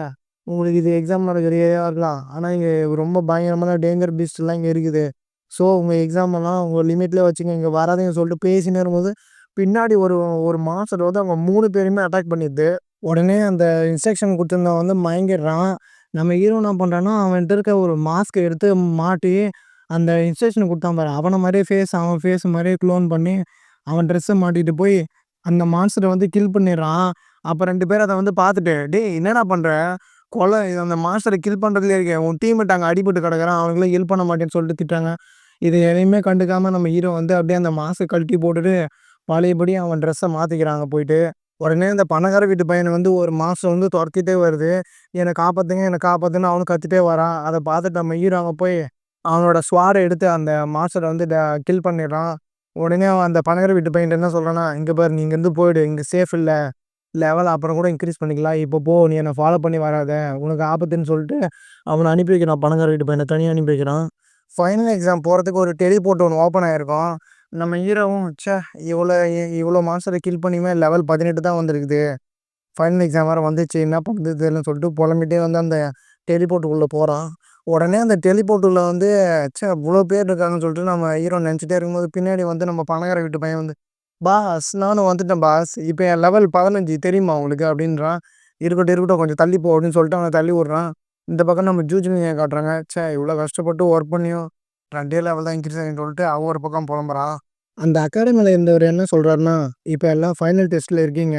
உங்களுக்கு இது எக்ஸாம் நடக்கிறையா இருக்கலாம். ஆனா இங்க ரொம்ப பயங்கரமான டேஞ்சர் பீஸ்ட்லாம் இங்க இருக்குது. ஸோ உங்க எக்ஸாம் எல்லாம் உங்க லிமிட்லயே வச்சுங்க. இங்க வராதீங்கன்னு" சொல்லிட்டு பேசினே இருக்கும்போது, பின்னாடி ஒரு ஒரு மான்ஸ்டர் வந்து அவங்க 3 பேரையுமே அட்டாக் பண்ணிடுது. உடனே அந்த இன்ஸ்ட்ரக்ஷன் குடுத்திருந்தவன் வந்து மயங்கிடுறான். நம்ம ஹீரோ என்ன பண்றான்னா, அவன்ட்ட இருக்க ஒரு மாஸ்க்க எடுத்து மாட்டி, அந்த இன்ஸ்ட்ரக்ஷன் குடுத்தான் பாரு, அவன மாரியே அவன் ஃபேஸ் மாரியே க்ளோன் பண்ணி, அவன் ட்ரெஸ்ஸ மாட்டிட்டு போய், அந்த மான்ஸ்டர வந்து கில் பண்ணிடுறான். அப்ப 2 பேரும் அத வந்து பாத்துட்டு, "டேய் என்னடா பண்ற? அந்த மான்ஸ்டர கில் பண்றதுலயே இருக்க. உன் டீம்மேட் அங்க அடிபட்டு கெடக்குறான். அவனுக்குலாம் ஹெல்ப் பண்ண மாட்டேன்னு" சொல்லிட்டு திட்டுறாங்க. இது எதையுமே கண்டுக்காம நம்ம ஹீரோ வந்து அப்படியே அந்த மாஸ்க்க கழட்டி போட்டுட்டு, பழையபடி அவன் ட்ரெஸ்ஸ மாத்திக்கிறான் அங்க போயிட்டு. உடனே அந்த பணக்கார வீட்டு பையன வந்து ஒரு மான்ஸ்டர் வந்து தொரத்திட்டே வருது. "என்ன காப்பாத்துங்க, என்ன காப்பாத்துன்னு" அவனும் கத்திட்டே வரான். அத பாத்துட்டு நம்ம ஹீரோ அங்க போய், அவனோட ஸ்வாட எடுத்து அந்த மான்ஸ்டர வந்து கில் பண்ணிடுறான். உடனே அவன் அந்த பணக்கார வீட்டு பையன்ட்ட என்ன சொல்றான்னா, "இங்க பாரு நீ இங்கருந்து போயிடு. இங்க சேஃப் இல்ல. லெவல் அப்புறம் கூட இன்கிரீஸ் பண்ணிக்கலாம். இப்போ போ. நீ என்ன ஃபாலோ பண்ணி வராத. உனக்கு ஆபத்துன்னு" சொல்லிட்டு அவன அனுப்பி வைக்கிறான். பணக்கார வீட்டு பையன தனியா அனுப்பி வைக்கிறான். ஃபைனல் எக்ஸாம் போறதுக்கு ஒரு டெலிபோர்ட் ஒண்ணு ஓப்பன் ஆயிருக்கும். நம்ம ஹீரோவும், இவ்ளோ இவ்ளோ மான்ஸ்டர கில் பண்ணியுமே லெவல் 18 தான் வந்திருக்குது. ஃபைனல் எக்ஸாம் வேற வந்துச்சு. என்ன பண்றது தெரியலன்னு சொல்லிட்டு பொலம்பிட்டே வந்து அந்த டெலிபோர்ட்டுக்குள்ள போறான். உடனே அந்த டெலிபோர்ட்டுக்குள்ள வந்து இவ்ளோ பேர் இருக்காங்கன்னு சொல்லிட்டு நம்ம ஹீரோ நெனச்சுட்டே இருக்கும்போது, பின்னாடி வந்து நம்ம பணக்கார வீட்டு பையன் வந்து, "பாஸ் நானும் வந்துட்டேன் பாஸ். இப்ப என் லெவல் 15 தெரியுமா உங்களுக்கு?" அப்படின்றான். "இருக்கட்டும், இருக்கட்டும் கொஞ்சம் தள்ளி போ" அப்படின்னு சொல்லிட்டு அவன தள்ளி விடுறான். இந்த பக்கம் நம்ம ஜூஜினிய காட்டுறாங்க. இவ்ளோ கஷ்டப்பட்டு ஒர்க் பண்ணியும் 2டே லெவல் தான் இன்கிரீஸ் ஆயிருக்குன்னு சொல்லிட்டு அவன் ஒரு பக்கம் புலம்புறான். அந்த அகாடமில இருந்தவரு என்ன சொல்றாருன்னா, "இப்ப எல்லாம் ஃபைனல் டெஸ்ட்ல இருக்கீங்க.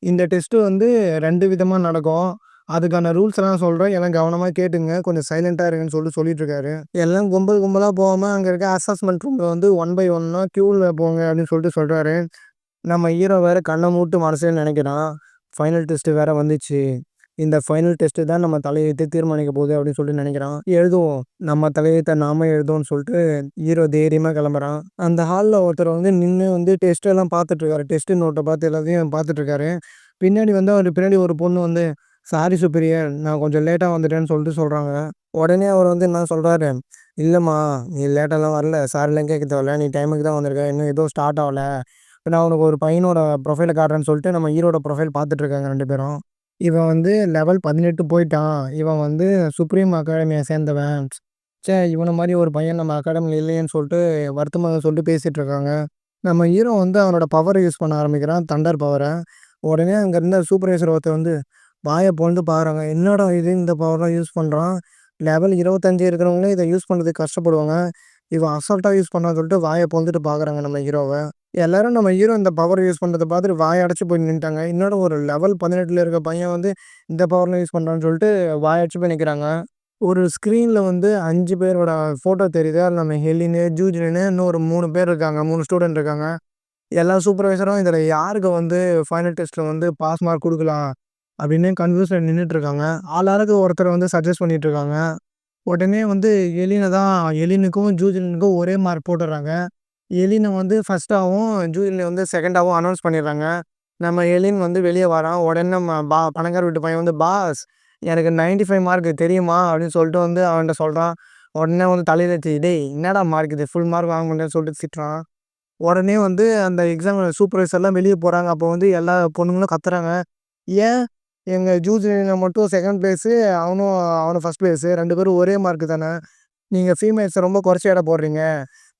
இந்த டெஸ்ட் வந்து 2 விதமா நடக்கும். அதுக்கான ரூல்ஸ் எல்லாம் சொல்றேன். எல்லாம் கவனமா கேட்டுங்க. கொஞ்சம் சைலன்ட்டா இருங்கன்னு" சொல்லிட்டு இருக்காரு. எல்லாம் கும்பல் கும்பலா போகாம அங்க இருக்க அசஸ்மென்ட் ரூம்ல வந்து ஒன் பை ஒன்னா கியூல போங்க அப்படின்னு சொல்றாரு. நம்ம ஹீரோ வேற கண்ண மூட்டு மனசுல நெனைக்கிறான். ஃபைனல் டெஸ்ட் வேற வந்துச்சு. இந்த ஃபைனல் டெஸ்ட் தான் நம்ம தலையெழுத்தே தீர்மானிக்க போகுது அப்படின்னு சொல்லிட்டு நெனைக்கிறான். எழுதுவோம். நம்ம தலையெழுத்த நாமே எழுதுவோம்னு சொல்லிட்டு ஹீரோ தைரியமா கெளம்புறான். அந்த ஹால்ல ஒருத்தர் வந்து நின்னு வந்து டெஸ்ட் எல்லாம் பாத்துட்டு இருக்காரு. டெஸ்ட் நோட்ட பாத்து எல்லாத்தையும் பாத்துட்டு இருக்காரு. பின்னாடி வந்து அவருக்கு பின்னாடி ஒரு பொண்ணு வந்து, "சாரி சுப்பீரியர். நான் கொஞ்சம் லேட்டா வந்துட்டேன்னு" சொல்லிட்டு சொல்றாங்க. உடனே அவர் வந்து என்ன சொல்றாரு, "இல்லம்மா நீ லேட்டாலாம் வரல. சாரிலாம் கேட்க தேவையில்ல. நீ டைமுக்கு தான் வந்திருக்க. இன்னும் எதுவும் ஸ்டார்ட் ஆவல. இப்ப நான் உனக்கு ஒரு பையனோட ப்ரொஃபைல காட்டுறேன்னு" சொல்லிட்டு நம்ம ஹீரோட ப்ரொஃபைல் பாத்துட்டு இருக்காங்க 2 பேரும். இவன் வந்து லெவல் 18 போயிட்டான். இவன் வந்து சுப்ரீம் அகாடமிய சேர்ந்தவன். இவன மாரி ஒரு பையன் நம்ம அகாடமில இல்லையேன்னு சொல்லிட்டு வருத்தமா சொல்லிட்டு பேசிட்டு இருக்காங்க. நம்ம ஹீரோ வந்து அவனோட பவர யூஸ் பண்ண ஆரம்பிக்கிறான். தண்டர் பவர. உடனே அங்க இருந்த சூப்பர்வைசர் ஒருத்தன் வந்து வாய பொளந்து பார்க்குறாங்க. என்னடா இது இந்த பவர்லாம் யூஸ் பண்றான். லெவல் 25 இருக்கிறவங்களே இத யூஸ் பண்றதுக்கு கஷ்டப்படுவாங்க. இவன் அசால்ட்டா யூஸ் பண்ணான்னு சொல்லிட்டு வாய பொளந்துட்டு பார்க்குறாங்க நம்ம ஹீரோவ. எல்லாரும் நம்ம ஹீரோ இந்த பவர் யூஸ் பண்றத பார்த்துட்டு வாய அடைச்சு போய் நின்னுட்டாங்க. என்னடா ஒரு லெவல் 18ல இருக்க பையன் வந்து இந்த பவர்லாம் யூஸ் பண்றான்னு சொல்லிட்டு வாய அடைச்சு போய் நிக்கிறாங்க. ஒரு ஸ்க்ரீன்ல வந்து 5 பேரோட ஃபோட்டோ தெரியுது. அதுல நம்ம ஹெலினு, ஜூஜினு இன்னும் ஒரு 3 பேர் இருக்காங்க. 3 ஸ்டூடண்ட் இருக்காங்க. எல்லா சூப்பர்வைசரும் இதில் யாருக்கு வந்து ஃபைனல் டெஸ்ட்டில் வந்து பாஸ் மார்க் கொடுக்கலாம் அப்படின்னு கன்ஃபியூஸில் நின்றுட்டுருக்காங்க. ஆளாளுக்கு ஒருத்தர் வந்து சஜஸ்ட் பண்ணிகிட்ருக்காங்க. உடனே வந்து எலினுக்கும் ஜூஜிலினுக்கும் ஒரே மார்க் போட்டுடுறாங்க. எலினை வந்து ஃபஸ்ட்டாகவும் ஜூஜிலினை வந்து செகண்டாகவும் அனௌன்ஸ் பண்ணிடுறாங்க. நம்ம எலின் வந்து வெளியே வரான். உடனே நம்ம பணக்கார வீட்டு பையன் வந்து பாஸ் எனக்கு 95 மார்க் தெரியுமா அப்படின்னு சொல்லிட்டு வந்து அவன்கிட்ட சொல்கிறான். உடனே வந்து தலையில் வச்சு டேய் என்னடா மார்க் இது ஃபுல் மார்க் வாங்க முடியாதுன்னு சொல்லிட்டு திட்டுறான். உடனே வந்து அந்த எக்ஸாம் சூப்பர்வைசர்லாம் வெளியே போகிறாங்க. அப்போ வந்து எல்லா பொண்ணுங்களும் கத்துறாங்க. ஏன் எங்கள் ஜூஜிலினை மட்டும் செகண்ட் ப்ளேஸு அவனும் ஃபஸ்ட் ப்ளேஸு 2 பேரும் ஒரே மார்க்கு தானே. நீங்கள் ஃபீமேல்ஸை ரொம்ப குறைச்சி எடை போடுறீங்க.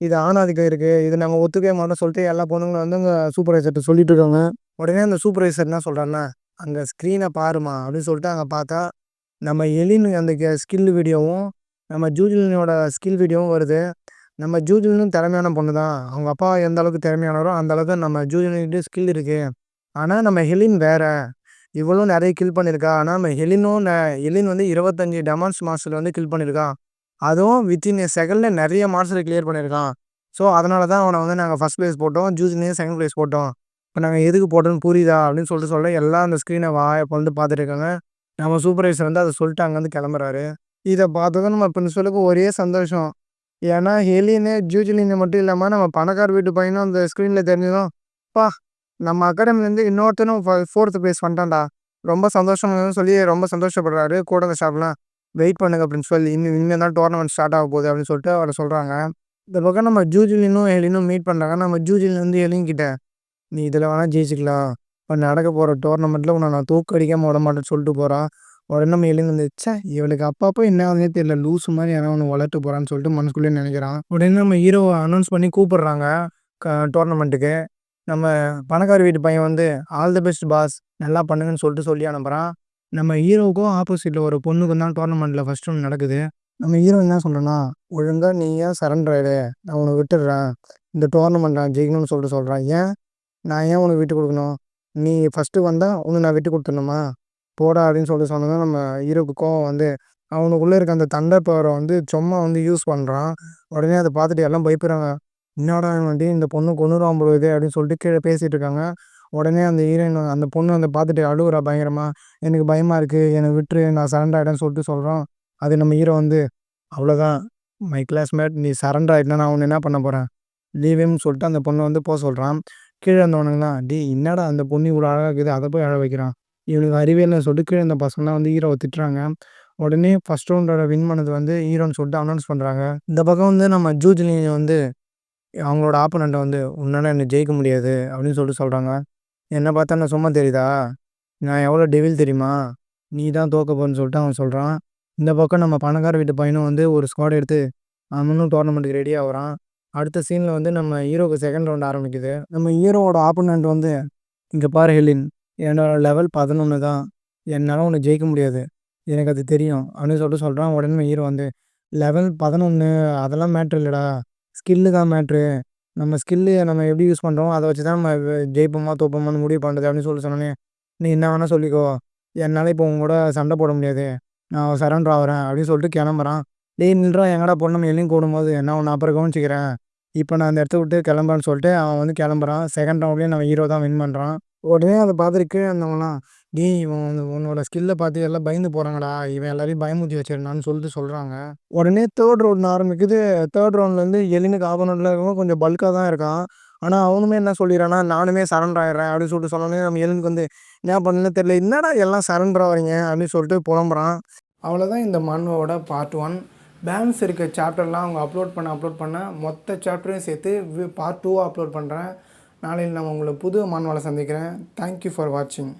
இது ஆணாதிக்கம் இருக்குது. இது நாங்கள் ஒத்துக்கவே மாட்டோம்னு சொல்லிட்டு எல்லா பொண்ணுங்களும் வந்து அங்கே சூப்பர்வைசர்கிட்ட சொல்லிட்டு இருக்காங்க. உடனே அந்த சூப்பர்வைசர் என்ன சொல்கிறான்னா அங்கே ஸ்க்ரீனை பாருமா அப்படின்னு சொல்லிட்டு அங்கே பார்த்தா நம்ம எலின் அந்த ஸ்கில் வீடியோவும் நம்ம ஜூஜிலினோட ஸ்கில் வீடியோவும் வருது. நம்ம ஜூஜிலினும் திறமையான பொண்ணு தான். அவங்க அப்பா எந்த அளவுக்கு திறமையானாரோ அந்த அளவுக்கு நம்ம ஜூஜிலின்கிட்ட ஸ்கில் இருக்குது. ஆனால் நம்ம ஹெலின் வேறு. இவ்வளோ நிறைய கில் பண்ணியிருக்கா. ஆனால் நம்ம எலின் வந்து 25 டெமான்ஸ் மாஸ்டரில் வந்து கில் பண்ணியிருக்கா. அதுவும் வித்தின் எ செகண்டில் நிறைய மாஸ்டரை கிளியர் பண்ணியிருக்கான். ஸோ அதனால தான் அவனை வந்து நாங்கள் ஃபஸ்ட் ப்ளேஸ் போட்டோம். ஜூஜிலினையும் செகண்ட் ப்ளேஸ் போட்டோம். இப்போ நாங்கள் எதுக்கு போட்டோன்னு புரியுதா அப்படின்னு சொல்ல எல்லாம் அந்த ஸ்க்ரீனை வந்து பார்த்துட்டு இருக்காங்க. நம்ம சூப்பர்வைசர் வந்து அதை சொல்லிட்டு அங்கேருந்து கிளம்புறாரு. இதை பார்த்ததும் நம்ம பிரின்சிபலுக்கு ஒரே சந்தோஷம். ஏன்னா ஹெலினு ஜூஜிலினை மட்டும் இல்லாமல் நம்ம பணக்கார வீட்டு பையனும் அந்த ஸ்க்ரீனில் தெரிஞ்சதும் பா நம்ம அகாடமிலேருந்து இன்னொருத்தனும் 4th ப்ளேஸ் வந்துட்டான்டா ரொம்ப சந்தோஷம்னு சொல்லி ரொம்ப சந்தோஷப்படுறாரு. கூட அந்த ஸ்டாஃப்லாம் வெயிட் பண்ணுங்க பிரின்சிபல் இனிமேல் தான் டோர்னமெண்ட் ஸ்டார்ட் ஆக போகுது அப்படின்னு சொல்லிட்டு அவரை சொல்கிறாங்க. இந்த பக்கம் நம்ம ஜூஜிலினும் ஹெலினும் மீட் பண்ணுறாங்க. நம்ம ஜூஜிலின் வந்து ஹெலின்கிட்ட நீ இதில் வேணால் ஜெயிச்சிக்கலாம். இப்போ நடக்க போகிற டோர்னமெண்ட்டில் உன்னை நான் தூக்கடிக்காமல் விட மாட்டேன்னு சொல்லிட்டு போகிறான். உடனே நம்ம எலின் வந்து இவளுக்கு அப்பப்போ என்ன ஆகுதுன்னே தெரியல லூஸ் மாதிரி யாராவது ஒன்று வளர்த்து போகிறான்னு சொல்லிட்டு மனசுக்குள்ளேயே நினைக்கிறான். உடனே நம்ம ஹீரோவை அனௌன்ஸ் பண்ணி கூப்பிடுறாங்க டோர்னமெண்ட்டுக்கு. நம்ம பணக்கார வீட்டு பையன் வந்து ஆல் தி பெஸ்ட் பாஸ் நல்லா பண்ணுங்கன்னு சொல்லி அனுப்புகிறான். நம்ம ஹீரோவுக்கும் ஆப்போசிட்டில் ஒரு பொண்ணுக்கும் தான் டோர்னமெண்ட்டில் ஃபஸ்ட் ரவுண்ட் நடக்குது. நம்ம ஹீரோ என்ன சொல்கிறேன்னா ஒழுங்காக நீ ஏன் சரண்டர் ஆகிடு நான் உனக்கு விட்டுடுறேன். இந்த டோர்னமெண்ட் நான் ஜெயிக்கணும்னு சொல்கிறேன். ஏன் நான் ஏன் உனக்கு விட்டு கொடுக்கணும்? நீ ஃபஸ்ட்டு வந்தால் உனக்கு நான் விட்டு கொடுத்துடணுமா? போடா அப்படின்னு சொன்னது நம்ம ஹீரோக்கு கோவம் வந்து அவனுக்குள்ளே இருக்க அந்த தண்டர் பவரை வந்து சும்மா வந்து யூஸ் பண்ணுறான். உடனே அதை பார்த்துட்டு எல்லாம் பயப்படுறாங்க. என்னடா வண்டி இந்த பொண்ணு கொன்னுருவான் போகுது அப்படின்னு சொல்லிட்டு கீழே பேசிகிட்டு இருக்காங்க. உடனே அந்த ஹீரோயின் அந்த பொண்ணு வந்து பார்த்துட்டு அழுகுறா பயங்கரமாக. எனக்கு பயமாக இருக்குது என்னை விட்டுரு நான் சரண்டர் ஆகிட்டேன்னு சொல்லிட்டு சொல்கிறோம். அது நம்ம ஹீரோ வந்து அவ்வளோதான் மை கிளாஸ்மேட் நீ சரண்டர் ஆகிட்டேன்னா நான் உன்னை என்ன பண்ண போகிறேன் லீவுன்னு சொல்லிட்டு அந்த பொண்ணை வந்து போக சொல்கிறான். கீழே இருந்தவனுங்களாம் என்னடா அந்த பொண்ணு இவ்வளோ அழகாக இருக்குது அதை போய் அழ வைக்கிறான். இவனுக்கு அறிவியல்னு சொல்லிட்டு கீழே இந்த பசங்களாம் வந்து ஹீரோவை திட்டுறாங்க. உடனே ஃபஸ்ட் ரவுண்டோட வின் பண்ணது வந்து ஹீரோன்னு சொல்லிட்டு அனௌன்ஸ் பண்ணுறாங்க. இந்த பக்கம் வந்து நம்ம ஜூஜிலினை வந்து அவங்களோட ஆப்போனண்ட்டை வந்து உன்னால் என்னை ஜெயிக்க முடியாது அப்படின்னு சொல்கிறாங்க. என்னை பார்த்தா நான் சும்மா தெரியுதா நான் எவ்வளோ டெவில் தெரியுமா நீ தான் தோக்க போன்னு சொல்லிட்டு அவன் சொல்கிறான். இந்த பக்கம் நம்ம பணக்கார வீட்டு பையனும் வந்து ஒரு ஸ்குவாட் எடுத்து அவனும் டோர்னமெண்ட்டுக்கு ரெடி ஆகுறான். அடுத்த சீனில் வந்து நம்ம ஹீரோக்கு செகண்ட் ரவுண்ட் ஆரம்பிக்குது. நம்ம ஹீரோவோட ஆப்போனண்ட் வந்து இங்கே பாரு ஹெலின் என்னோட லெவல் 11 தான். என்னால் உன்னை ஜெயிக்க முடியாது எனக்கு அது தெரியும் அப்படின்னு சொல்கிறான். உடனே ஹீரோ வந்து லெவல் 11 அதெல்லாம் மேட்ரு இல்லைடா ஸ்கில்லு தான் மேட்ரு. நம்ம ஸ்கில்லு நம்ம எப்படி யூஸ் பண்ணுறோம் அதை வச்சு தான் நம்ம ஜெயிப்போமா தோப்போமான்னு முடிவு பண்ணுறது அப்படின்னு சொன்னோன்னே நீ என்ன வேணால் சொல்லிக்கோ என்னால் இப்போ உங்க கூட சண்டை போட முடியாது நான் சரண்டர் ஆகிறேன் அப்படின்னு சொல்லிட்டு கிளம்புறான். டேய் நின்றா எங்கடா பொண்ணு எல்லையும் கூடும்போது நான் உன்னை அப்புறம் கவனிச்சிக்கிறேன் இப்போ நான் அந்த இடத்த விட்டு கிளம்புறேன்னு சொல்லிட்டு அவன் வந்து கிளம்புறான். செகண்ட் ரவுண்ட்லேயே நம்ம ஹீரோ தான் வின் பண்ணுறான். உடனே அதை பார்த்துட்டு கீழே இருந்தவங்களாம் டேய் இவன் வந்து உன்னோட ஸ்கில்லை பார்த்து எல்லாம் பயந்து போகிறாங்கடா இவன் எல்லாரையும் பயமுறுத்தி வச்சிருந்தான்னு சொல்லிட்டு சொல்கிறாங்க. உடனே தேர்ட் ரவுண்ட் ஆரம்பிக்குது. தேர்ட் ரவுண்ட்லேருந்து எலினுக்கு ஆப்போனண்ட்டில் இருக்கவங்க கொஞ்சம் பல்காக தான் இருக்கான். ஆனால் அவனுமே என்ன சொல்லிடுறான்னா நானுமே சரண்டர் ஆகிடுறேன் அப்படின்னு சொல்லிட்டு சொன்னோன்னே நம்ம எலினுக்கு வந்து என்ன பண்ணுன்னு தெரியல என்னடா எல்லாம் சரண்டர் ஆகிறீங்க அப்படின்னு சொல்லிட்டு புலம்புறான். அவ்வளோதான் இந்த மன்வாவோட பார்ட் 1. பேலன்ஸ் இருக்க சாப்டர்லாம் அவங்க அப்லோட் பண்ண மொத்த சாப்டரையும் சேர்த்து பார்ட் 2 அப்லோட் பண்ணுறேன். நாளையில் நான் உங்களை புது மன்வாவில் சந்திக்கிறேன். தேங்க்யூ ஃபார் வாட்சிங்.